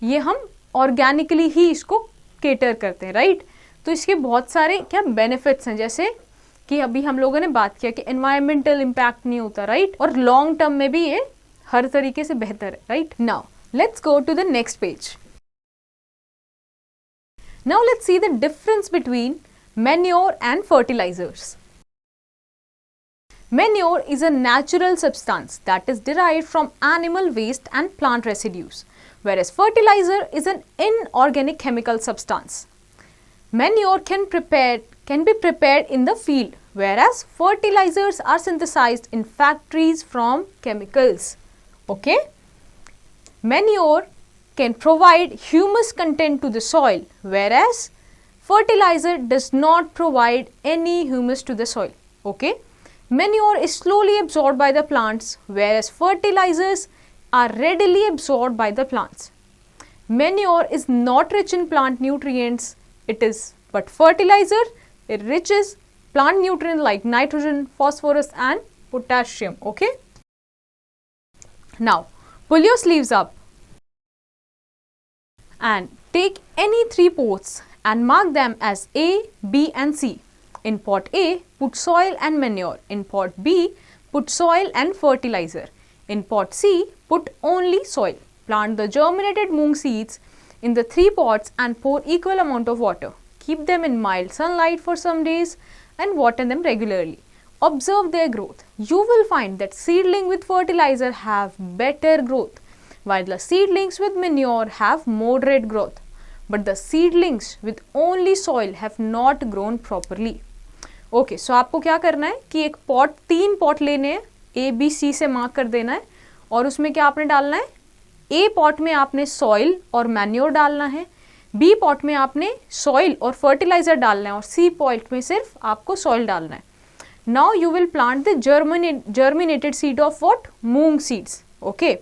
ये हम ऑर्गेनिकली ही इसको केटर करते हैं, राइट? तो इसके बहुत सारे क्या बेनिफिट्स हैं, जैसे कि अभी हम लोगों ने बात किया कि एनवायरमेंटल इम्पैक्ट नहीं होता, राइट? और लॉन्ग टर्म में भी ये हर तरीके से बेहतर है, right? Now let's go to the next page. Now let's see the difference between manure and fertilizers. Manure is a natural substance that is derived from animal waste and plant residues, whereas fertilizer is an inorganic chemical substance. Manure can be prepared in the field, whereas fertilizers are synthesized in factories from chemicals. Okay? Manure can provide humus content to the soil, whereas fertilizer does not provide any humus to the soil. Okay? Manure is slowly absorbed by the plants, whereas fertilizers are readily absorbed by the plants. Manure is not rich in plant nutrients, but fertilizer enriches plant nutrients like nitrogen, phosphorus and potassium. Okay? Now, pull your sleeves up and take any 3 pots and mark them as A, B and C. In pot A, put soil and manure. In pot B, put soil and fertilizer. In pot C, put only soil. Plant the germinated moong seeds in the 3 pots and pour equal amount of water. Keep them in mild sunlight for some days and water them regularly. Observe their growth. You will find that seedlings with fertilizer have better growth, while the seedlings with manure have moderate growth. But the seedlings with only soil have not grown properly. Okay, so आपको क्या करना है कि एक pot, 3 pot लेने हैं, A B C से mark कर देना है और उसमें क्या आपने डालना है, ए पॉट में आपने सॉइल और मैन्योर डालना है, बी पॉट में आपने सॉइल और फर्टिलाइजर डालना है और सी पॉट में सिर्फ आपको सॉइल डालना है. Now you will plant the germinated seed of what, moong seeds. Okay,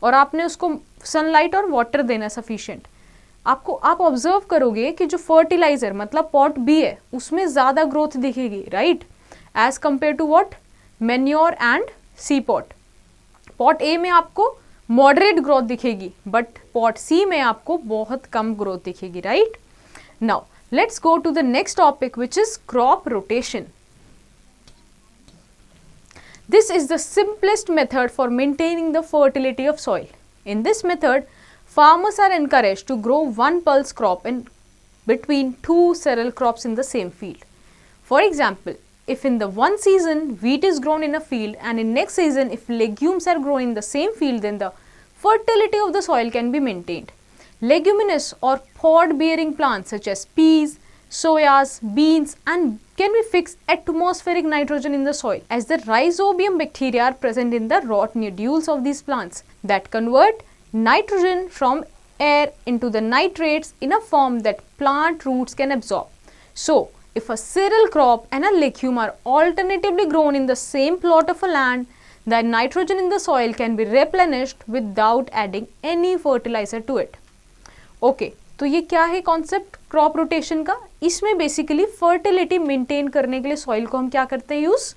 और आपने उसको सनलाइट और वाटर देना सफिशिएंट. आप ऑब्जर्व करोगे कि जो फर्टिलाइजर मतलब पॉट बी है उसमें ज़्यादा ग्रोथ दिखेगी, right, as compare to what, manure and C pot. Pot A में आपको मॉडरेट ग्रोथ दिखेगी बट पॉट सी में आपको बहुत कम ग्रोथ दिखेगी, right. Now let's go to the next topic which is crop rotation. This is the simplest method for maintaining the fertility of soil. In this method, farmers are encouraged to grow one pulse crop in between 2 cereal crops in the same field. For example, if in the one season wheat is grown in a field and in next season if legumes are grown in the same field, then the fertility of the soil can be maintained. Leguminous or pod-bearing plants such as peas, soyas, beans and can be fix atmospheric nitrogen in the soil, as the rhizobium bacteria are present in the root nodules of these plants that convert nitrogen from air into the nitrates in a form that plant roots can absorb. So, if a cereal crop and a legume are alternatively grown in the same plot of a land, the nitrogen in the soil can be replenished without adding any fertilizer to it. Okay तो ये क्या है concept crop rotation का? इसमें basically fertility maintain करने के लिए soil को हम क्या करते हैं यूज?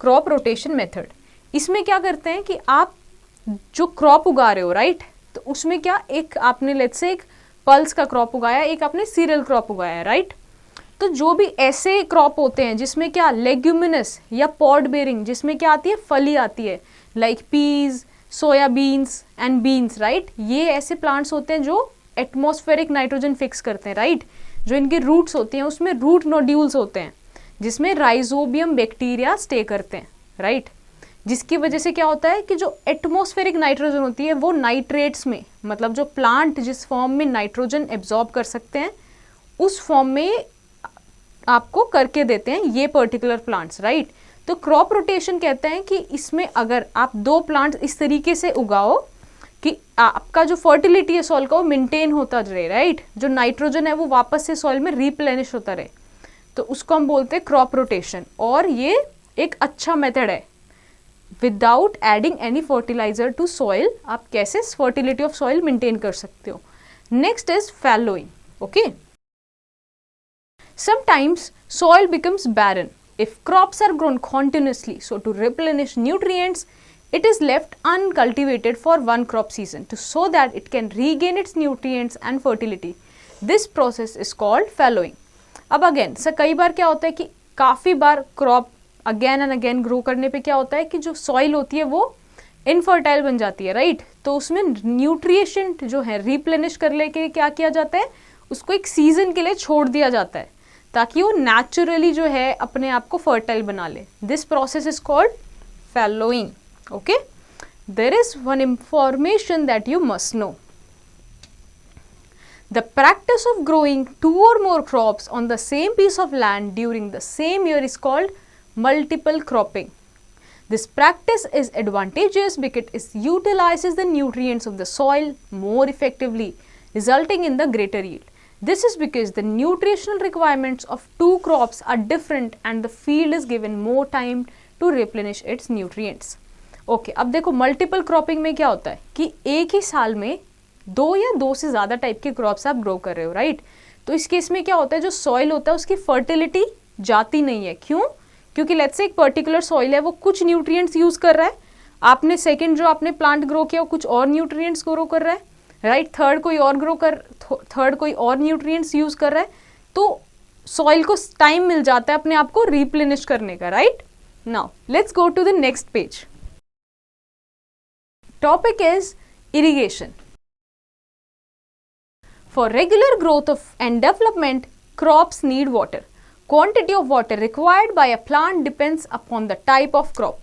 Crop rotation method. इसमें क्या करते हैं कि आप जो क्रॉप उगा रहे हो राइट, तो उसमें क्या एक आपने लेट्स से एक पल्स का क्रॉप उगाया, एक आपने सीरियल क्रॉप उगाया राइट. तो जो भी ऐसे क्रॉप होते हैं जिसमें क्या लेग्यूमिनस या पॉड बेरिंग, जिसमें क्या आती है फली आती है, like peas, soybeans and beans right, ये ऐसे प्लांट्स होते हैं जो एटमॉस्फेरिक नाइट्रोजन फिक्स करते हैं राइट. जो इनके रूट्स होते हैं उसमें रूट नोड्यूल्स होते हैं जिसमें राइजोबियम बैक्टीरिया स्टे करते हैं राइट. जिसकी वजह से क्या होता है कि जो एटमॉस्फेरिक नाइट्रोजन होती है वो नाइट्रेट्स में, मतलब जो प्लांट जिस फॉर्म में नाइट्रोजन एब्जॉर्ब कर सकते हैं उस फॉर्म में आपको करके देते हैं ये पर्टिकुलर प्लांट्स राइट. तो क्रॉप रोटेशन कहते हैं कि इसमें अगर आप दो प्लांट्स इस तरीके से उगाओ कि आपका जो फर्टिलिटी है सॉइल का वो मेंटेन होता रहे राइट, जो नाइट्रोजन है वो वापस से सॉइल में रिप्लेनिश होता रहे, तो उसको हम बोलते हैं क्रॉप रोटेशन. और ये एक अच्छा मेथड है without adding any fertilizer to soil. आप कैसे फर्टिलिटी ऑफ सॉइल मेंटेन कर सकते हो. Next is fallowing. Okay, sometimes soil becomes barren if crops are grown continuously, so to replenish nutrients it is left uncultivated for one crop season so that it can regain its nutrients and fertility. This process is called fallowing. अब again sir कई बार क्या होता है कि काफ़ी बार crop again and again grow करने पे क्या होता है कि जो सॉइल होती है वो इनफर्टाइल बन जाती है राइट. तो उसमें न्यूट्रिशन जो है रिप्लेनिश करने के लिए क्या किया जाता है, उसको एक सीजन के लिए छोड़ दिया जाता है ताकि वो नेचुरली जो है अपने आप को फर्टाइल बना ले. This process is called fallowing. Okay, there is one information that you must know. The practice of growing two or more crops on the same piece of land during the same year is called multiple cropping. This practice is advantageous because it utilizes the nutrients of the soil more effectively, resulting in the greater yield. This is because the nutritional requirements of two crops are different and the field is given more time to replenish its nutrients. Okay, अब देखो multiple cropping में क्या होता है कि एक ही साल में दो या दो से ज़्यादा टाइप के क्रॉप्स आप ग्रो कर रहे हो राइट. तो इस केस में क्या होता है, जो सॉइल होता है उसकी फर्टिलिटी जाती नहीं है. क्यों? क्योंकि लेट्स से एक पर्टिकुलर सॉइल है वो कुछ न्यूट्रिएंट्स यूज़ कर रहा है, आपने सेकंड जो आपने प्लांट ग्रो किया वो कुछ और न्यूट्रिएंट्स ग्रो कर रहा है राइट. थर्ड कोई और न्यूट्रिएंट्स यूज़ कर रहा है. तो सॉइल को टाइम मिल जाता है अपने आप को रिप्लेनिश करने का right. Now let's go to the next page. Topic is irrigation. For regular growth and development, crops need water. Quantity of water required by a plant depends upon the type of crop.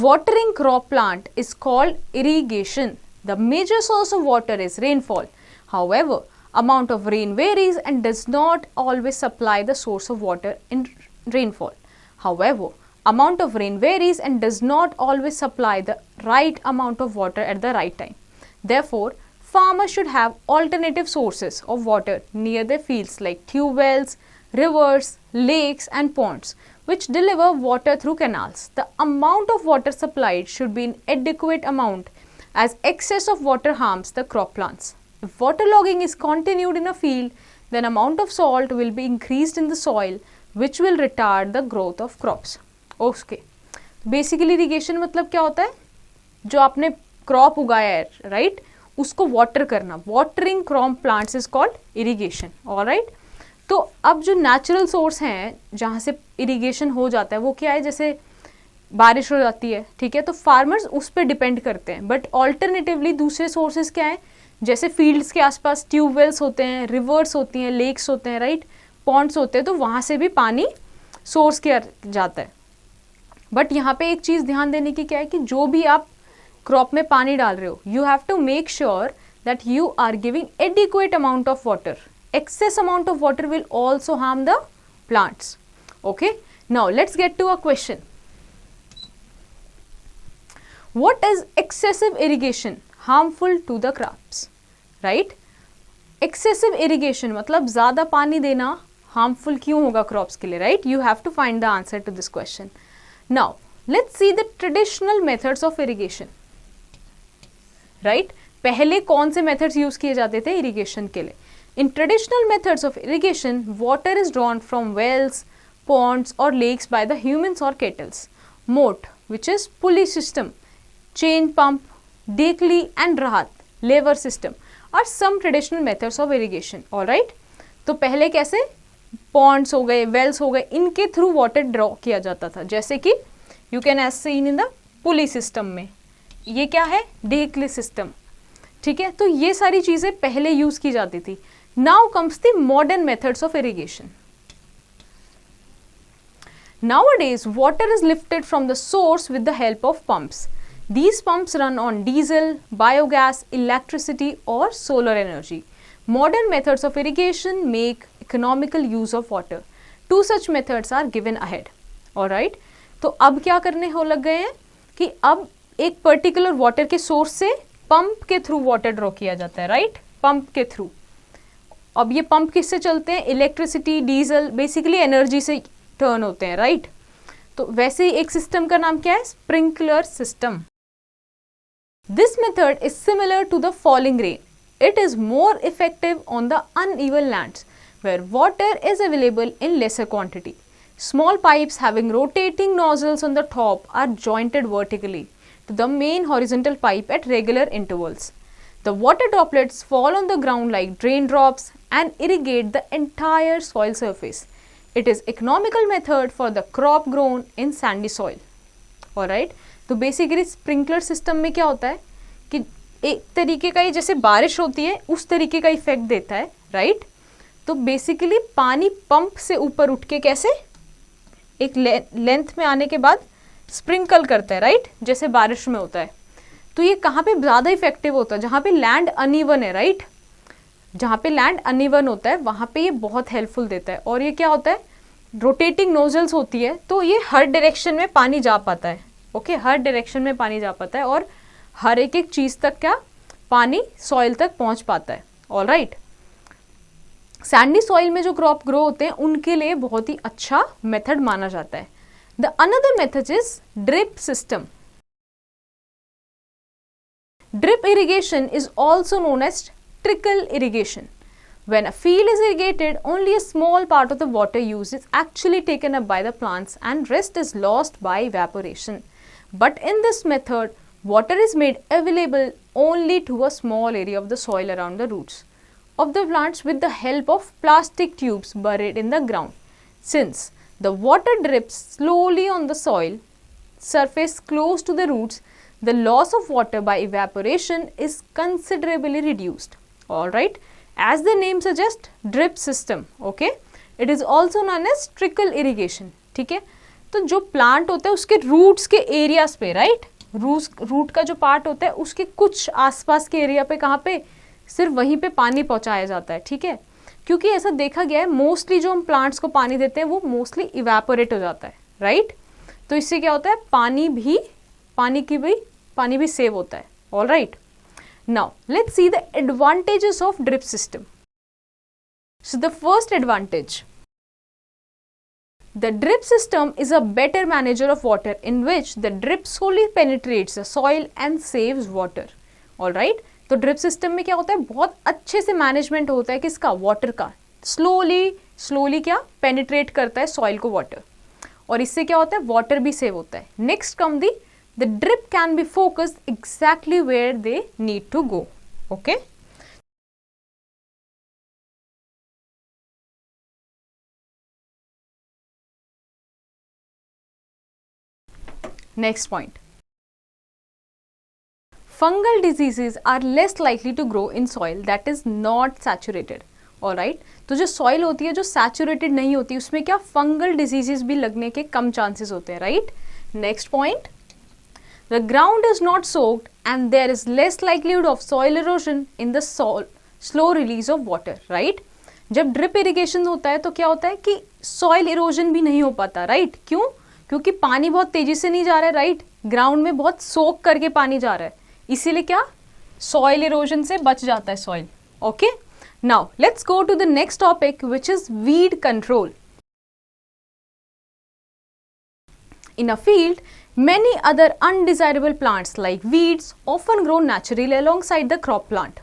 Watering crop plant is called irrigation. The major source of water is rainfall. However, amount of rain varies and does not always supply the source of water in rainfall. However, amount of rain varies and does not always supply the right amount of water at the right time. Therefore, farmers should have alternative sources of water near their fields like tube wells, rivers, lakes and ponds which deliver water through canals. The amount of water supplied should be in adequate amount as excess of water harms the crop plants. If waterlogging is continued in a field, then amount of salt will be increased in the soil which will retard the growth of crops. Okay. Basically irrigation मतलब क्या होता है, जो आपने crop उगाया है right उसको water करना. Watering crop plants is called irrigation. Alright. तो अब जो नेचुरल सोर्स हैं जहाँ से इरिगेशन हो जाता है वो क्या है, जैसे बारिश हो जाती है ठीक है, तो फार्मर्स उस पर डिपेंड करते हैं. बट ऑल्टरनेटिवली दूसरे सोर्सेज क्या हैं, जैसे फील्ड्स के आसपास ट्यूबवेल्स होते हैं, रिवर्स होती हैं, लेक्स होते हैं राइट, पॉन्ड्स होते हैं, तो वहाँ से भी पानी सोर्स किया जाता है. बट यहाँ पे एक चीज़ ध्यान देने की क्या है कि जो भी आप क्रॉप में पानी डाल रहे हो, you have to make sure that you are giving adequate amount of water. Excess amount of water will also harm the plants. Okay, now let's get to a question. What is excessive irrigation harmful to the crops? Right? Excessive irrigation मतलब ज़्यादा पानी देना harmful क्यों होगा crops के लिए? Right? You have to find the answer to this question. Now let's see the traditional methods of irrigation. Right? पहले कौन से methods use किए जाते थे irrigation के लिए? In traditional methods of irrigation, water is drawn from wells, ponds or lakes by the humans or kettles. Moat, which is pulley system, chain pump, dekli and rahat, lever system are some traditional methods of irrigation. Alright? तो पहले कैसे ponds हो गए, wells हो गए, इनके through water draw किया जाता था. जैसे कि you can as seen in the pulley system में. ये क्या है? dekli system. ठीक है, तो ये सारी चीज़ें पहले यूज़ की जाती थी. Now comes the modern methods of irrigation. Nowadays, water is lifted from the source with the help of pumps. These pumps run on diesel, biogas, electricity or solar energy. Modern methods of irrigation make economical use of water. Two such methods are given ahead. Alright? तो अब क्या करने हो लग गए हैं कि अब एक पर्टिकुलर वाटर के सोर्स से पंप के थ्रू वाटर ड्रॉ किया जाता है. राइट? पंप के थ्रू. अब ये पंप किससे चलते हैं? इलेक्ट्रिसिटी, डीजल, बेसिकली एनर्जी से टर्न होते हैं. राइट? तो वैसे ही एक सिस्टम का नाम क्या है? Sprinkler system. This method is similar to the falling rain. It is more effective on the uneven lands where water is available in lesser quantity. Small pipes having rotating nozzles on the top are jointed vertically to the main horizontal pipe at regular intervals. The water droplets fall on the ground like drain drops and irrigate the entire soil surface. It is economical method for the crop grown in sandy soil. Alright? तो basically sprinkler system में क्या होता है कि एक तरीके का ही जैसे बारिश होती है उस तरीके का इफेक्ट देता है. राइट? तो बेसिकली पानी पंप से ऊपर उठ के कैसे एक लेंथ में आने के बाद स्प्रिंकल करता है. राइट? जैसे बारिश में होता है. तो ये कहाँ पे ज़्यादा इफेक्टिव होता है? जहाँ पे लैंड अनइवन है. राइट? जहाँ पे लैंड अनइवन होता है वहाँ पे ये बहुत हेल्पफुल देता है. और ये क्या होता है? रोटेटिंग नोजल्स होती है तो ये हर डायरेक्शन में पानी जा पाता है. ओके, हर डायरेक्शन में पानी जा पाता है और हर एक एक चीज़ तक क्या पानी सॉइल तक पहुँच पाता है. ऑलराइट? सैंडी सॉइल में जो क्रॉप ग्रो होते हैं उनके लिए बहुत ही अच्छा मेथड माना जाता है. The another method is drip system. Drip irrigation is also known as trickle irrigation. When a field is irrigated, only a small part of the water used is actually taken up by the plants and rest is lost by evaporation. But in this method, water is made available only to a small area of the soil around the roots of the plants with the help of plastic tubes buried in the ground. Since the water drips slowly on the soil surface close to the roots, the loss of water by evaporation is considerably reduced. Alright, as the name suggests, drip system. Okay, it is also known as trickle irrigation. ठीक है, तो जो plant होता है उसके roots के areas पे, right, root का जो पार्ट होता है उसके कुछ आसपास के एरिया पे, कहाँ पे, सिर्फ वहीं पे पानी पहुंचाया जाता है. ठीक है, क्योंकि ऐसा देखा गया है मोस्टली जो हम प्लांट्स को पानी देते हैं वो मोस्टली इवेपोरेट हो जाता है. राइट, तो इससे क्या होता है पानी भी सेव होता है. All right, now let's see the advantages of drip system. So the first advantage, the drip system is a better manager of water in which the drip slowly penetrates the soil and saves water. All right, तो drip system में क्या होता है, बहुत अच्छे से management होता है किसका, वाटर का. स्लोली क्या पेनिट्रेट करता है सॉइल को वाटर, और इससे क्या होता है वाटर भी सेव होता है. Next come the drip can be focused exactly where they need to go. Okay, next point, fungal diseases are less likely to grow in soil that is not saturated. Alright, तो जो soil होती है जो saturated नहीं होती उसमें क्या fungal diseases भी लगने के कम chances होते हैं. Right, next point, The ground is not soaked and there is less likelihood of soil erosion in the slow release of water, right? जब ड्रिप इरिगेशन होता है तो क्या होता है कि सॉइल इरोजन भी नहीं हो पाता, राइट? क्यों? क्योंकि पानी बहुत तेजी से नहीं जा रहा है, राइट? ग्राउंड में बहुत सोक करके पानी जा रहा है, इसीलिए क्या सॉइल इरोजन से बच जाता है soil. Okay, now let's go to the next topic which is weed control. In a field, many other undesirable plants like weeds often grow naturally alongside the crop plant.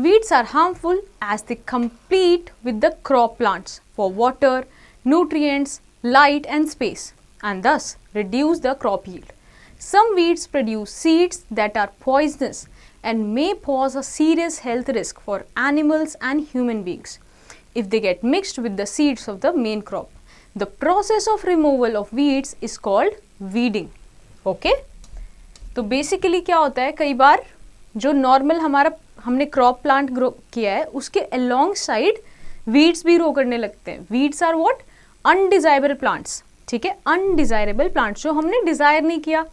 Weeds are harmful as they compete with the crop plants for water, nutrients, light and space and thus reduce the crop yield. Some weeds produce seeds that are poisonous and may pose a serious health risk for animals and human beings if they get mixed with the seeds of the main crop. The process of removal of weeds is called weeding. Okay? तो basically क्या होता है, कई बार जो normal हमने crop plant grow किया है उसके अलोंग साइड वीड्स भी ग्रो करने लगते हैं. Weeds are what? Undesirable plants. ठीक है, अनडिजायरेबल प्लांट्स जो हमने डिजायर नहीं किया,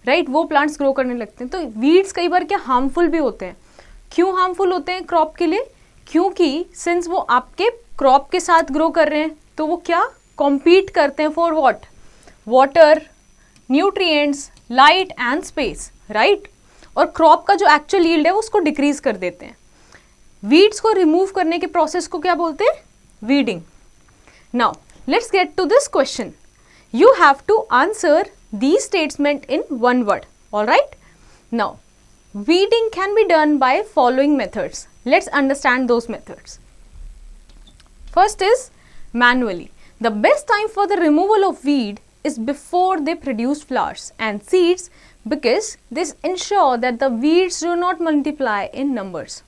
राइट, वो प्लांट्स ग्रो करने लगते हैं. तो वीड्स कई बार क्या हार्मफुल भी होते हैं. क्यों हार्मफुल होते हैं क्रॉप के लिए? क्योंकि सिंस वो आपके क्रॉप के साथ ग्रो कर रहे हैं तो वो क्या कॉम्पीट करते हैं for what? Water, nutrients, light and space, right? और क्रॉप का जो एक्चुअल यील्ड है उसको डिक्रीज कर देते हैं. वीड्स को रिमूव करने के प्रोसेस को क्या बोलते हैं? Weeding. Now let's get to this question. You have to answer these statements in one word. All right? Now, weeding can be done by following methods. Let's understand those methods. First is manually. The best time for the removal of weed is before they produce flowers and seeds because this ensure that the weeds do not multiply in numbers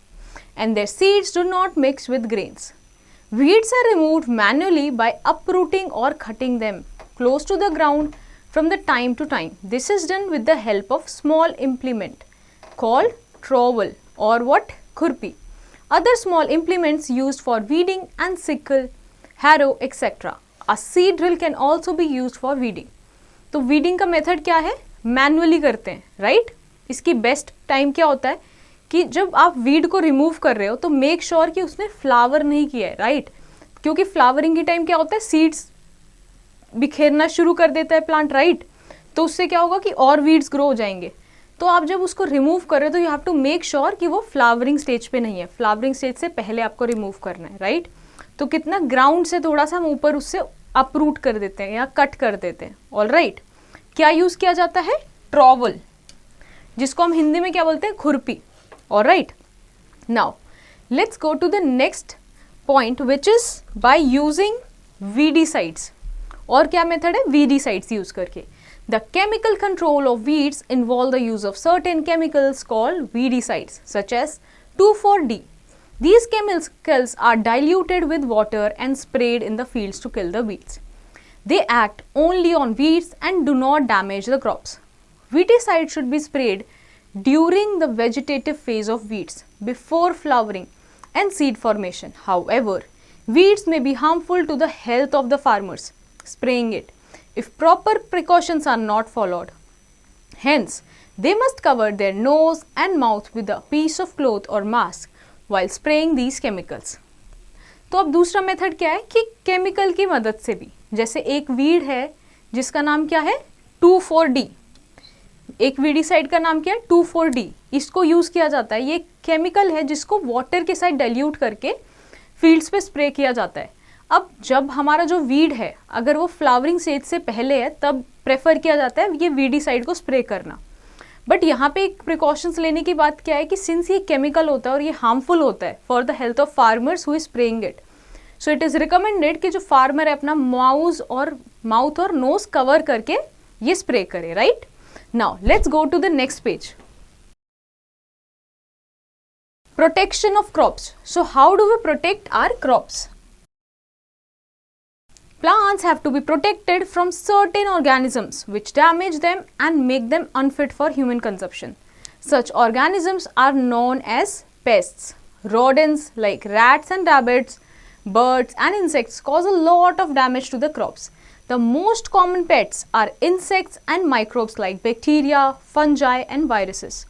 and their seeds do not mix with grains. Weeds are removed manually by uprooting or cutting them close to the ground from the time to time. This is done with the help of small implement called trowel or what? Khurpi. Other small implements used for weeding and sickle, harrow, etc. A seed drill can also be used for weeding. तो weeding का method क्या है? Manually करते हैं, right? इसकी best time क्या होता है कि जब आप वीड को रिमूव कर रहे हो तो मेक श्योर कि उसने फ्लावर नहीं किया है, राइट? क्योंकि फ्लावरिंग की टाइम क्या होता है, सीड्स बिखेरना शुरू कर देता है प्लांट, राइट? तो उससे क्या होगा कि और वीड्स ग्रो हो जाएंगे. तो आप जब उसको रिमूव कर रहे हो तो you have to make sure कि वो फ्लावरिंग स्टेज पे नहीं है. फ्लावरिंग स्टेज से पहले आपको रिमूव करना है, राइट? तो कितना ग्राउंड से थोड़ा सा हम ऊपर उससे अपरूट कर देते हैं या कट कर देते हैं. All right? क्या यूज किया जाता है? ट्रॉवल, जिसको हम हिंदी में क्या बोलते हैं? खुरपी. All right? Now let's go to the next point which is by using weedicides. और क्या मेथड है? वीडीसाइड्स यूज करके. The chemical control of weeds involve the use of certain chemicals called weedicides such as 2,4-D. These chemicals are diluted with water and sprayed in the fields to kill the weeds. They act only on weeds and do not damage the crops. Weedicides should be sprayed during the vegetative phase of weeds before flowering and seed formation. However, weeds may be harmful to the health of the farmers spraying it if proper precautions are not followed. Hence, they must cover their nose and mouth with a piece of cloth or mask while spraying these chemicals. तो अब दूसरा method क्या है कि chemical की मदद से भी, जैसे एक वीड है जिसका नाम क्या है? 2,4-D. एक वीडीसाइड का नाम क्या है? 2,4-D. इसको यूज किया जाता है. ये केमिकल है जिसको वाटर के साथ डाइल्यूट करके फील्ड्स पे स्प्रे किया जाता है. अब जब हमारा जो वीड है अगर वो फ्लावरिंग स्टेज से पहले है तब प्रेफर किया जाता है ये वीडीसाइड को स्प्रे करना. बट यहाँ पे एक प्रिकॉशंस लेने की बात क्या है कि सिंस ये केमिकल होता है और ये हार्मफुल होता है for the health of farmers who is spraying it, so it is recommended कि जो फार्मर है अपना माउथ और नोज कवर करके ये स्प्रे करे, right? Now let's go to the next page. Protection of crops. So how do we protect our crops? Plants have to be protected from certain organisms which damage them and make them unfit for human consumption. Such organisms are known as pests. Rodents like rats and rabbits, birds and insects cause a lot of damage to the crops. The most common pests are insects and microbes like bacteria, fungi, and viruses.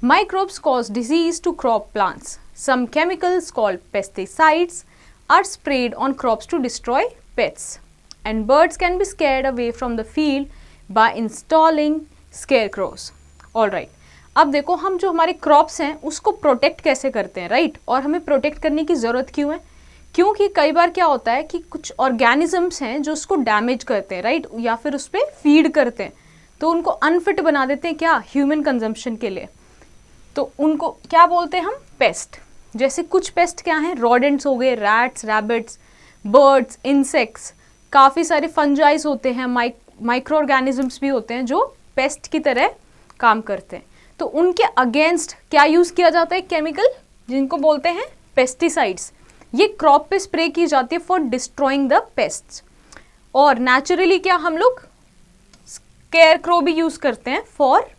Microbes cause disease to crop plants. Some chemicals called pesticides are sprayed on crops to destroy pests. And birds can be scared away from the field by installing scarecrows. Alright. अब देखो हम जो हमारे crops हैं उसको protect कैसे करते हैं, राइट? और हमें प्रोटेक्ट करने की ज़रूरत क्यों है? क्योंकि कई बार क्या होता है कि कुछ ऑर्गेनिजम्स हैं जो उसको डैमेज करते हैं, राइट? या फिर उस पर फीड करते हैं, तो उनको अनफिट बना देते हैं क्या, ह्यूमन कंजम्पशन के लिए। तो उनको क्या बोलते हैं हम, पेस्ट। जैसे कुछ पेस्ट क्या हैं, रोडेंट्स हो गए, रैट्स, रैबिट्स, बर्ड्स, इंसेक्ट्स, काफ़ी सारे फंजाइज होते हैं, माइक्रो ऑर्गेनिजम्स भी होते हैं जो पेस्ट की तरह काम करते हैं। तो उनके अगेंस्ट क्या यूज़ किया जाता है, केमिकल, जिनको बोलते हैं पेस्टिसाइड्स। ये क्रॉप पे स्प्रे की जाती है फॉर डिस्ट्रॉइंग द पेस्ट्स। और नेचुरली क्या हम लोग स्केयरक्रो भी यूज़ करते हैं for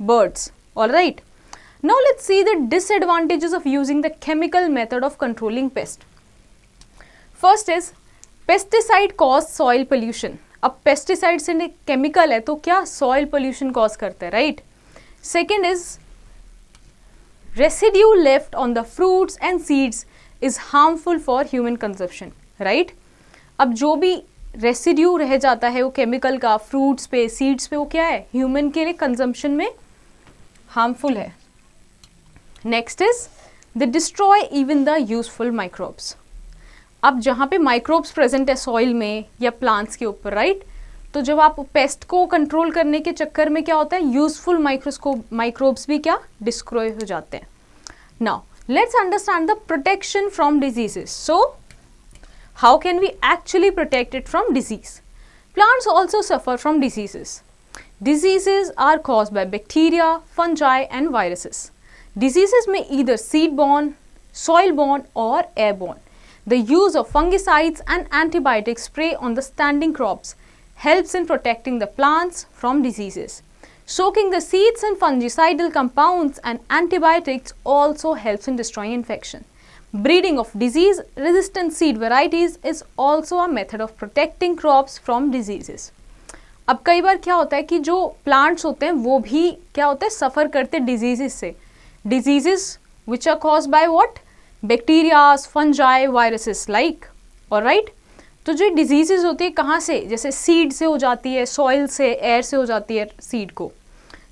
birds. Alright, now let's see the disadvantages of using the chemical method of controlling paste. First is pesticide cause soil pollution. अब पेस्टिसाइड से केमिकल है तो क्या सॉइल पोल्यूशन कॉज करते हैं, right? Second is residue left on the fruits and seeds is harmful for human consumption, right? अब जो भी रेसिड्यू रह जाता है वो केमिकल का फ्रूट्स पे, सीड्स पे, वो क्या है, ह्यूमन के लिए कंजम्पशन में हार्मफुल है। Next is they destroy even the useful microbes. अब जहाँ पे माइक्रोब्स प्रेजेंट है सॉइल में या प्लांट्स के ऊपर, राइट? तो जब आप पेस्ट को कंट्रोल करने के चक्कर में क्या होता है, यूजफुल माइक्रोब्स भी क्या, डिस्ट्रॉय हो जाते हैं। Now let's understand the protection from diseases. So how can we actually protect it from disease? Plants also suffer from diseases. Diseases are caused by bacteria, fungi and viruses. Diseases may either seed-borne, soil-borne or airborne. The use of fungicides and antibiotics spray on the standing crops helps in protecting the plants from diseases. Soaking the seeds in fungicidal compounds and antibiotics also helps in destroying infection. Breeding of disease-resistant seed varieties is also a method of protecting crops from diseases. अब कई बार क्या होता है कि जो plants होते हैं वो भी क्या होते हैं, सफ़र करते हैं डिजीजेस से। Diseases which are cause by what, bacterias, fungi, viruses like. Alright, तो जो डिजीजेस होती है कहाँ से, जैसे सीड से हो जाती है, सॉइल से, एयर से हो जाती है सीड को।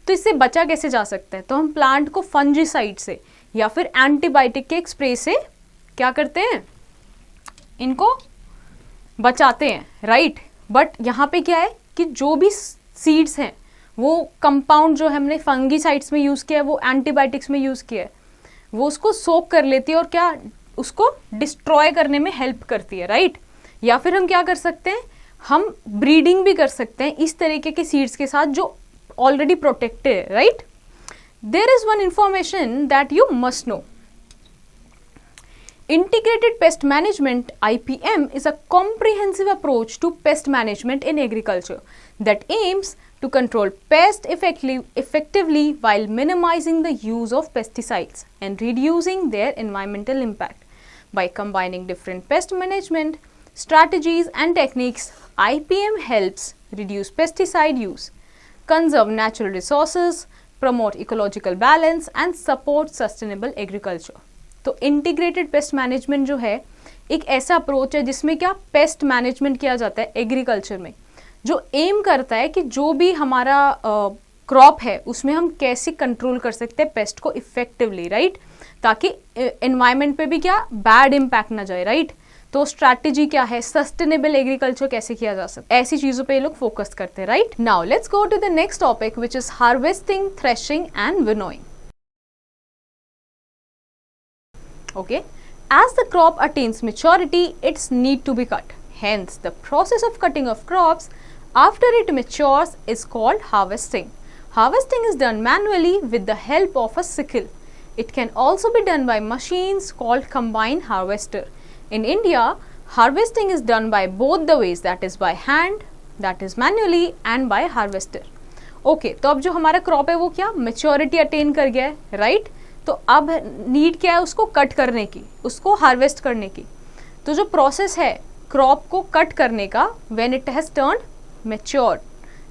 तो इससे बचा कैसे जा सकता है, तो हम प्लांट को फंजीसाइड से या फिर एंटीबायोटिक के स्प्रे से क्या करते हैं, इनको बचाते हैं, राइट? बट यहाँ पे क्या है कि जो भी सीड्स हैं वो कंपाउंड जो हमने फंगीसाइड्स में यूज़ किया है, वो एंटीबायोटिक्स में यूज़ किया है, वो उसको सोक कर लेती है और क्या उसको डिस्ट्रॉय करने में हेल्प करती है, राइट? या फिर हम क्या कर सकते हैं, हम ब्रीडिंग भी कर सकते हैं इस तरीके के सीड्स के साथ जो ऑलरेडी प्रोटेक्टेड है, right? There is one information that you must know. Integrated Pest Management (IPM) is a comprehensive approach to pest management in agriculture that aims to control pests effectively while minimizing the use of pesticides and reducing their environmental impact. By combining different pest management strategies and techniques, IPM helps reduce pesticide use, conserve natural resources, promote ecological balance, and support sustainable agriculture. तो integrated pest management जो है एक ऐसा approach है जिसमें क्या pest management किया जाता है एग्रीकल्चर में, जो एम करता है कि जो भी हमारा क्रॉप है उसमें हम कैसे कंट्रोल कर सकते हैं पेस्ट को इफेक्टिवली, राइट? ताकि एनवायरनमेंट पे भी क्या बैड इम्पैक्ट ना जाए, राइट? तो स्ट्रैटेजी क्या है, सस्टेनेबल एग्रीकल्चर कैसे किया जा सकता है, ऐसी चीज़ों पे ये लोग फोकस करते हैं, right? Now let's go to the next topic which is harvesting, threshing and winnowing. Okay, as the crop attains maturity, its need to be cut. Hence, the process of cutting of crops after it matures is called harvesting. Harvesting is done manually with the help of a sickle. It can also be done by machines called combine harvester. In India, harvesting is done by both the ways, that is by hand, that is manually, and by harvester. Okay, तो अब जो हमारा crop है वो क्या maturity attain कर गया है, राइट? तो अब नीड क्या है उसको कट करने की, उसको हार्वेस्ट करने की. तो जो प्रोसेस है क्रॉप को कट करने का when it has turned mature,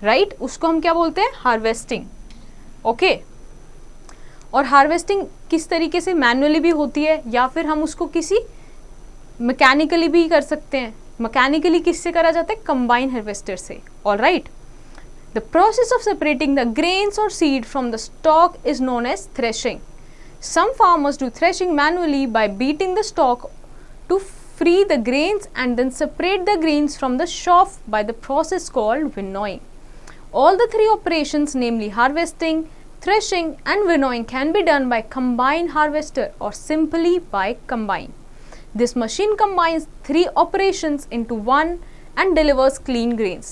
right, उसको हम क्या बोलते हैं, हार्वेस्टिंग। ओके, और हार्वेस्टिंग किस तरीके से, मैनुअली भी होती है या फिर हम उसको किसी मैकेनिकली भी कर सकते हैं। मैकेनिकली किससे करा जाता है, कंबाइन हार्वेस्टर से। All right, the process of separating the grains और seed from the stalk is known as threshing. Some farmers do threshing manually by beating the stalk to free the grains and then separate the grains from the chaff by the process called winnowing. All the three operations, namely harvesting, threshing and winnowing, can be done by combine harvester or simply by combine. This machine combines three operations into one and delivers clean grains.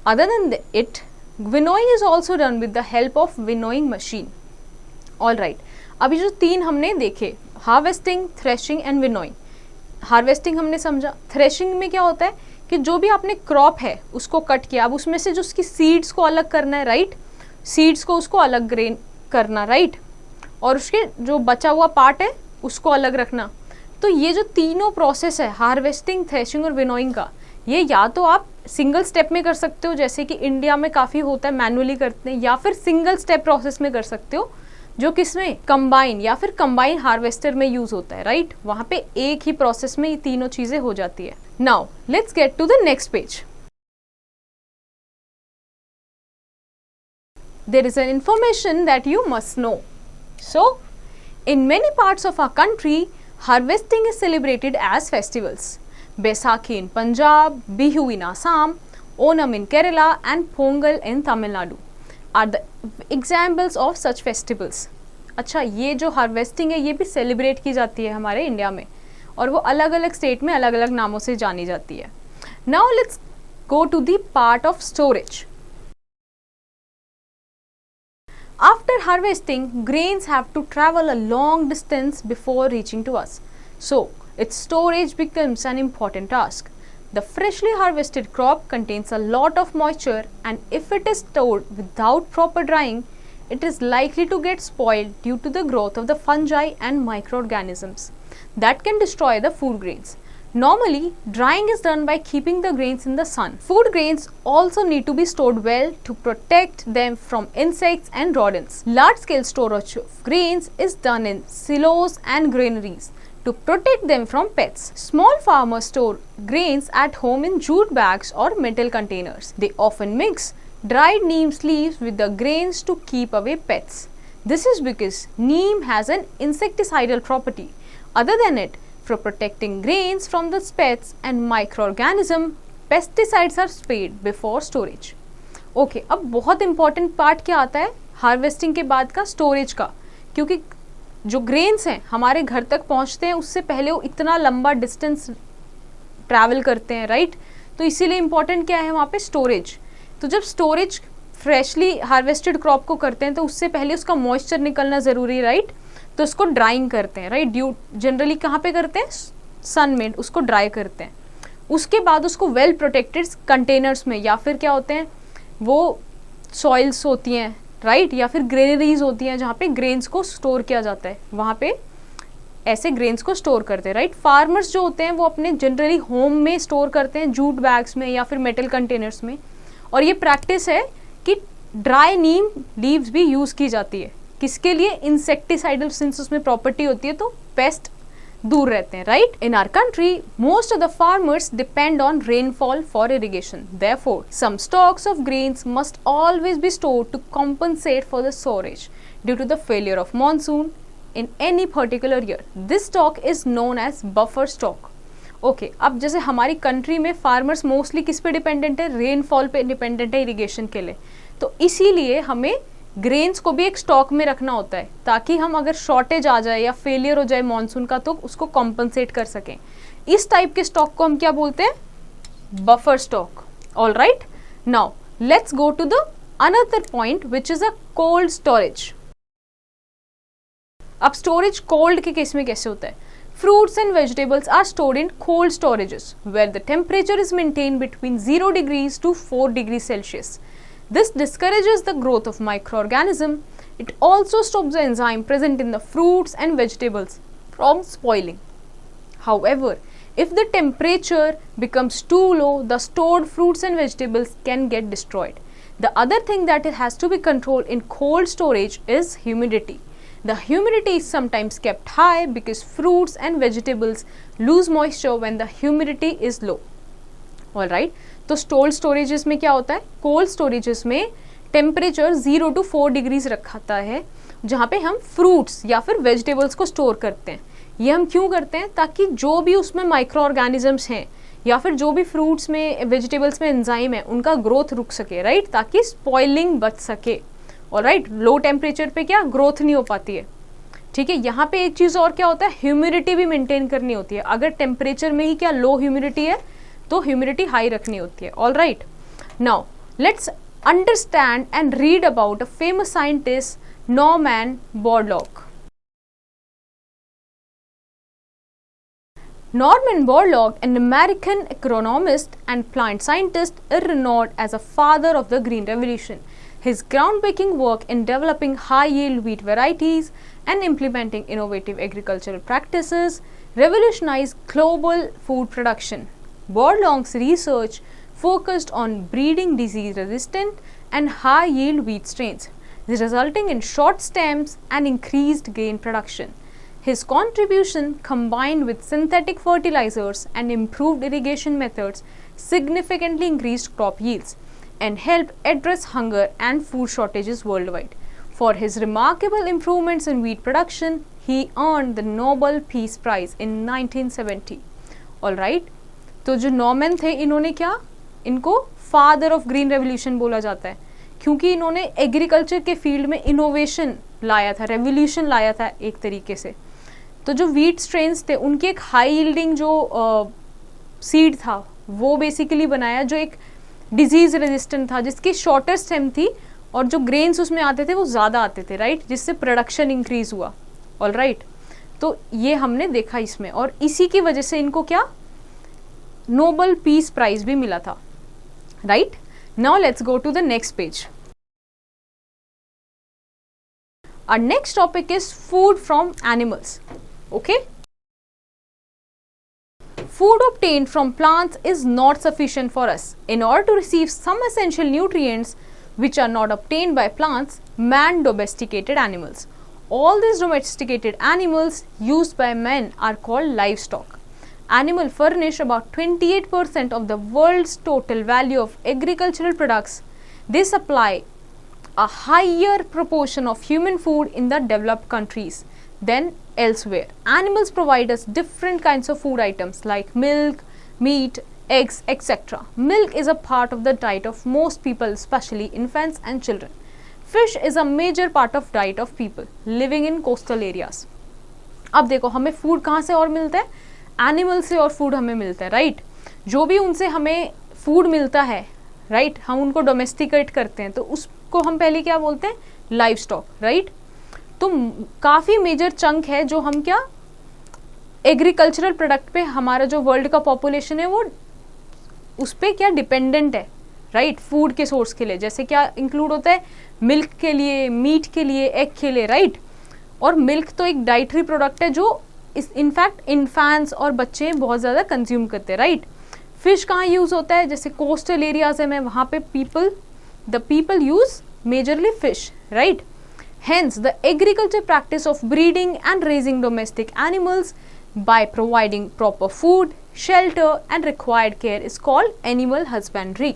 Other than it, winnowing is also done with the help of winnowing machine. All right. अभी जो तीन हमने देखे, harvesting, threshing and winnowing. Harvesting हमने समझा, threshing में क्या होता है कि जो भी आपने क्रॉप है उसको कट किया, अब उसमें से जो उसकी सीड्स को अलग करना है, राइट, सीड्स को उसको अलग ग्रेन करना, राइट, और उसके जो बचा हुआ पार्ट है उसको अलग रखना। तो ये जो तीनों प्रोसेस है, हार्वेस्टिंग, थ्रेशिंग और विनोइंग का, ये या तो आप सिंगल स्टेप में कर सकते हो, जैसे कि इंडिया में काफ़ी होता है मैनुअली करते हैं, या फिर सिंगल स्टेप प्रोसेस में कर सकते हो जो किसमें, कंबाइन या फिर कंबाइन हार्वेस्टर में यूज होता है, राइट, वहां पे एक ही प्रोसेस में ये तीनों चीजें हो जाती है। Now let's get to the next page. There is an information that you must know. So in many parts of our country harvesting is celebrated as festivals. Baisakhi in Punjab, Bihu in Assam, Onam in Kerala and Pongal in Tamil Nadu are the examples of such festivals. अच्छा, ये जो harvesting है ये भी celebrate की जाती है हमारे इंडिया में, और वो अलग अलग स्टेट में अलग अलग नामों से जानी जाती है। Now let's go to the part of storage. After harvesting, grains have to travel a long distance before reaching to us, so its storage becomes an important task. The freshly harvested crop contains a lot of moisture, and if it is stored without proper drying, it is likely to get spoiled due to the growth of the fungi and microorganisms that can destroy the food grains. Normally, drying is done by keeping the grains in the sun. Food grains also need to be stored well to protect them from insects and rodents. Large-scale storage of grains is done in silos and granaries to protect them from pets. Small farmers store grains at home in jute bags or metal containers. They often mix dried neem leaves with the grains to keep away pets. This is because neem has an insecticidal property. Other than it, for protecting grains from the pests and microorganisms, pesticides are sprayed before storage. Okay, अब बहुत important part क्या आता है harvesting के बाद का, storage का, क्योंकि जो ग्रेन्स हैं हमारे घर तक पहुंचते हैं उससे पहले वो इतना लंबा डिस्टेंस ट्रैवल करते हैं, राइट, तो इसीलिए इम्पॉर्टेंट क्या है वहाँ पे, स्टोरेज। तो जब स्टोरेज फ्रेशली हार्वेस्टेड क्रॉप को करते हैं तो उससे पहले उसका मॉइस्चर निकलना ज़रूरी है, राइट, तो उसको ड्राइंग करते हैं, राइट, ड्यू जनरली कहाँ पे करते हैं, सन में उसको ड्राई करते हैं। उसके बाद उसको वेल प्रोटेक्टेड कंटेनर्स में, या फिर क्या होते हैं वो सॉइल्स होती हैं, राइट, या फिर ग्रेनरीज होती हैं जहाँ पे ग्रेन्स को स्टोर किया जाता है, वहाँ पे ऐसे ग्रेन्स को स्टोर करते हैं, राइट। फार्मर्स जो होते हैं वो अपने जनरली होम में स्टोर करते हैं, जूट बैग्स में या फिर मेटल कंटेनर्स में, और ये प्रैक्टिस है कि ड्राई नीम लीव्स भी यूज़ की जाती है, किसके लिए, इंसेक्टिसाइडल, सिंस उसमें प्रॉपर्टी होती है तो पेस्ट दूर रहते हैं, right. In our country most of the farmers depend on rainfall for irrigation, therefore some stocks of grains must always be stored to compensate for the storage due to the failure of monsoon in any particular year. This stock is known as buffer stock. Okay, अब जैसे हमारी country में farmers mostly किस पे dependent है, rainfall पे dependent है irrigation के लिए, तो इसीलिए हमें ग्रेन्स को भी एक स्टॉक में रखना होता है ताकि हम अगर शॉर्टेज आ जाए या फेलियर हो जाए मॉनसून का तो उसको कॉम्पनसेट कर सकें। इस टाइप के स्टॉक को हम क्या बोलते हैं, buffer stock. All right, now let's go to the another point which is a cold storage. अब स्टोरेज कोल्ड के केस में कैसे होता है, fruits and vegetables are stored in cold storages where the temperature is maintained between 0 degrees to 4 degrees Celsius. This discourages the growth of microorganisms. It also stops the enzyme present in the fruits and vegetables from spoiling. However, If the temperature becomes too low, the stored fruits and vegetables can get destroyed. The other thing that it has to be controlled in cold storage is humidity. The humidity is sometimes kept high because fruits and vegetables lose moisture when the humidity is low. Alright, तो स्टोल्ड storages में क्या होता है, cold storages में temperature 0 to 4 degrees रखाता है, जहाँ पे हम फ्रूट्स या फिर वेजिटेबल्स को स्टोर करते हैं. ये हम क्यों करते हैं, ताकि जो भी उसमें माइक्रो ऑर्गेनिजम्स हैं या फिर जो भी फ्रूट्स में वेजिटेबल्स में एंजाइम है उनका ग्रोथ रुक सके, राइट, ताकि स्पॉइलिंग बच सके. ऑलराइट, लो टेम्परेचर पे क्या ग्रोथ नहीं हो पाती है. ठीक है, यहाँ पे एक चीज़ और क्या होता है, ह्यूमिडिटी भी मेंटेन करनी होती है. अगर टेम्परेचर में ही क्या लो ह्यूमिडिटी है तो ह्यूमिडिटी हाई रखनी होती है. Alright, now let's understand and read about a famous scientist Normann Borlaug. Norman Borlaug, an American agronomist and plant scientist, is renowned as a father of the Green Revolution. His groundbreaking work in developing high-yield wheat varieties and implementing innovative agricultural practices revolutionized global food production. Borlaug's research focused on breeding disease-resistant and high-yield wheat strains, resulting in short stems and increased grain production. His contribution, combined with synthetic fertilizers and improved irrigation methods, significantly increased crop yields and helped address hunger and food shortages worldwide. For his remarkable improvements in wheat production, he earned the Nobel Peace Prize in 1970. All right, तो जो Norman थे इन्होंने क्या, इनको father of green revolution बोला जाता है क्योंकि इन्होंने एग्रीकल्चर के फील्ड में इनोवेशन लाया था, रेवोल्यूशन लाया था एक तरीके से. तो जो वीट स्ट्रेन्स थे उनकी एक हाई यील्डिंग जो सीड था वो बेसिकली बनाया, जो एक डिजीज रेजिस्टेंट था, जिसकी शॉर्टर स्टेम थी और जो ग्रेन्स उसमें आते थे वो ज़्यादा आते थे, राइट, जिससे प्रोडक्शन इंक्रीज हुआ. ऑल राइट, तो ये हमने देखा इसमें, और इसी की वजह से इनको क्या नोबल पीस प्राइज भी मिला था. Right, now let's go to the next page. Our next topic is food from animals. Okay, food obtained from plants is not sufficient for us. In order to receive some essential nutrients which are not obtained by plants, man domesticated animals. All these domesticated animals used by men are called livestock. Animals furnish about 28% of the world's total value of agricultural products. They supply a higher proportion of human food in the developed countries than elsewhere. Animals provide us different kinds of food items like milk, meat, eggs, etc. Milk is a part of the diet of most people, especially infants and children. Fish is a major part of diet of people living in coastal areas. अब देखो हमें food कहाँ से और मिलता है, animal से और फूड हमें मिलता है, राइट. जो भी उनसे हमें फूड मिलता है, राइट, हम उनको डोमेस्टिकेट करते हैं तो उसको हम पहले क्या बोलते हैं, लाइव स्टॉक, राइट. तो काफ़ी मेजर चंक है जो हम क्या एग्रीकल्चरल प्रोडक्ट पे, हमारा जो वर्ल्ड का पॉपुलेशन है वो उस पर क्या डिपेंडेंट है, राइट, फूड के सोर्स के लिए. जैसे क्या इंक्लूड होता है, मिल्क के लिए, मीट के लिए, एग के लिए, राइट. और मिल्क तो एक डाइटरी प्रोडक्ट है जो इनफैक्ट इन्फेंट्स और बच्चे बहुत ज़्यादा कंज्यूम करते हैं, राइट. फिश कहाँ यूज़ होता है, जैसे कोस्टल एरियाज में, वहाँ पे the people use majorly fish, right. Hence, the agriculture practice of breeding and raising domestic animals by providing proper food, shelter and required care is called animal husbandry.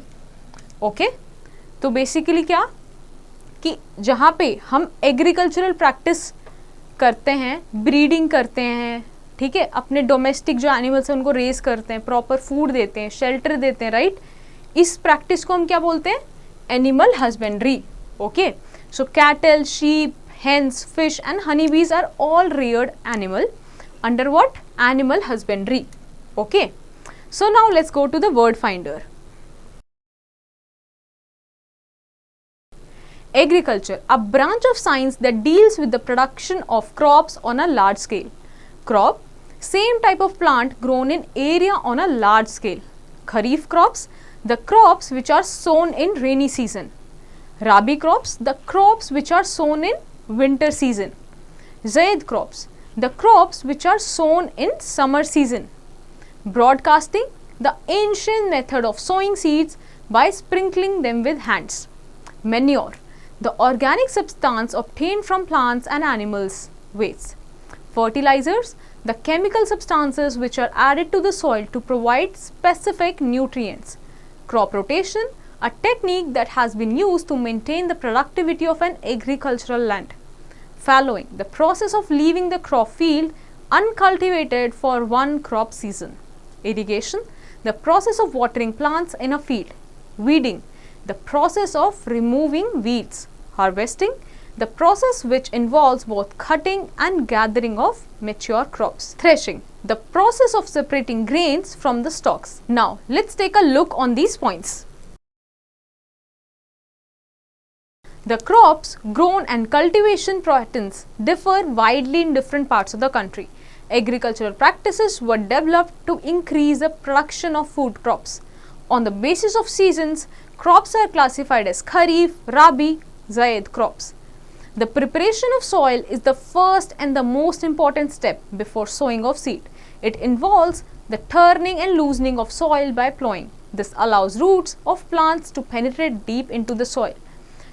Okay? तो basically क्या कि जहाँ पे हम agricultural practice करते हैं, breeding करते हैं, ठीक है, अपने डोमेस्टिक जो एनिमल्स हैं उनको रेज करते हैं, प्रॉपर फूड देते हैं, शेल्टर देते हैं, राइट. इस प्रैक्टिस को हम क्या बोलते हैं, animal husbandry. Okay, so cattle, sheep, hens, fish and honeybees are all reared animal under what, animal husbandry. Okay, so now let's go to the word finder. Agriculture, a branch of science that deals with the production of crops on a large scale. Crop, same type of plant grown in area on a large scale. Kharif crops, the crops which are sown in rainy season. Rabi crops, the crops which are sown in winter season. Zaid crops, the crops which are sown in summer season. Broadcasting, the ancient method of sowing seeds by sprinkling them with hands. Manure, the organic substance obtained from plants and animals' waste. Fertilizers, the chemical substances which are added to the soil to provide specific nutrients. Crop rotation, a technique that has been used to maintain the productivity of an agricultural land. Fallowing, the process of leaving the crop field uncultivated for one crop season. Irrigation, the process of watering plants in a field. Weeding, the process of removing weeds. Harvesting, the process which involves both cutting and gathering of mature crops. Threshing, the process of separating grains from the stalks. Now, let's take a look on these points. The crops grown and cultivation patterns differ widely in different parts of the country. Agricultural practices were developed to increase the production of food crops. On the basis of seasons, crops are classified as Kharif, Rabi, Zaid crops. The preparation of soil is the first and the most important step before sowing of seed. It involves the turning and loosening of soil by plowing. This allows roots of plants to penetrate deep into the soil.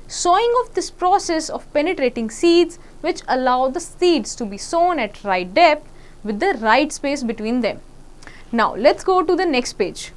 Sowing of this process of penetrating seeds which allow the seeds to be sown at right depth with the right space between them. Now let's go to the next page.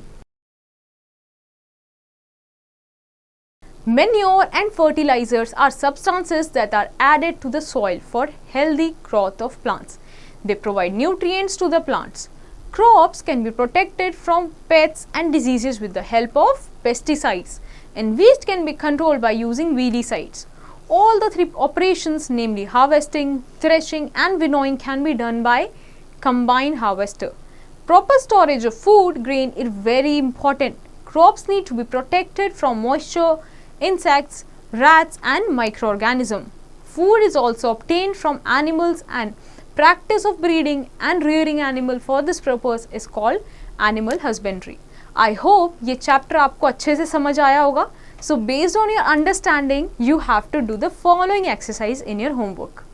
Manure and fertilizers are substances that are added to the soil for healthy growth of plants. They provide nutrients to the plants. Crops can be protected from pests and diseases with the help of pesticides, and waste can be controlled by using weedicides. All the three operations, namely harvesting, threshing and winnowing, can be done by combined harvester. Proper storage of food grain is very important. Crops need to be protected from moisture, insects, rats and microorganisms. Food is also obtained from animals, and practice of breeding and rearing animal for this purpose is called animal husbandry. I hope ये chapter आपको अच्छे से समझ आया होगा. So based on your understanding, you have to do the following exercise in your homework.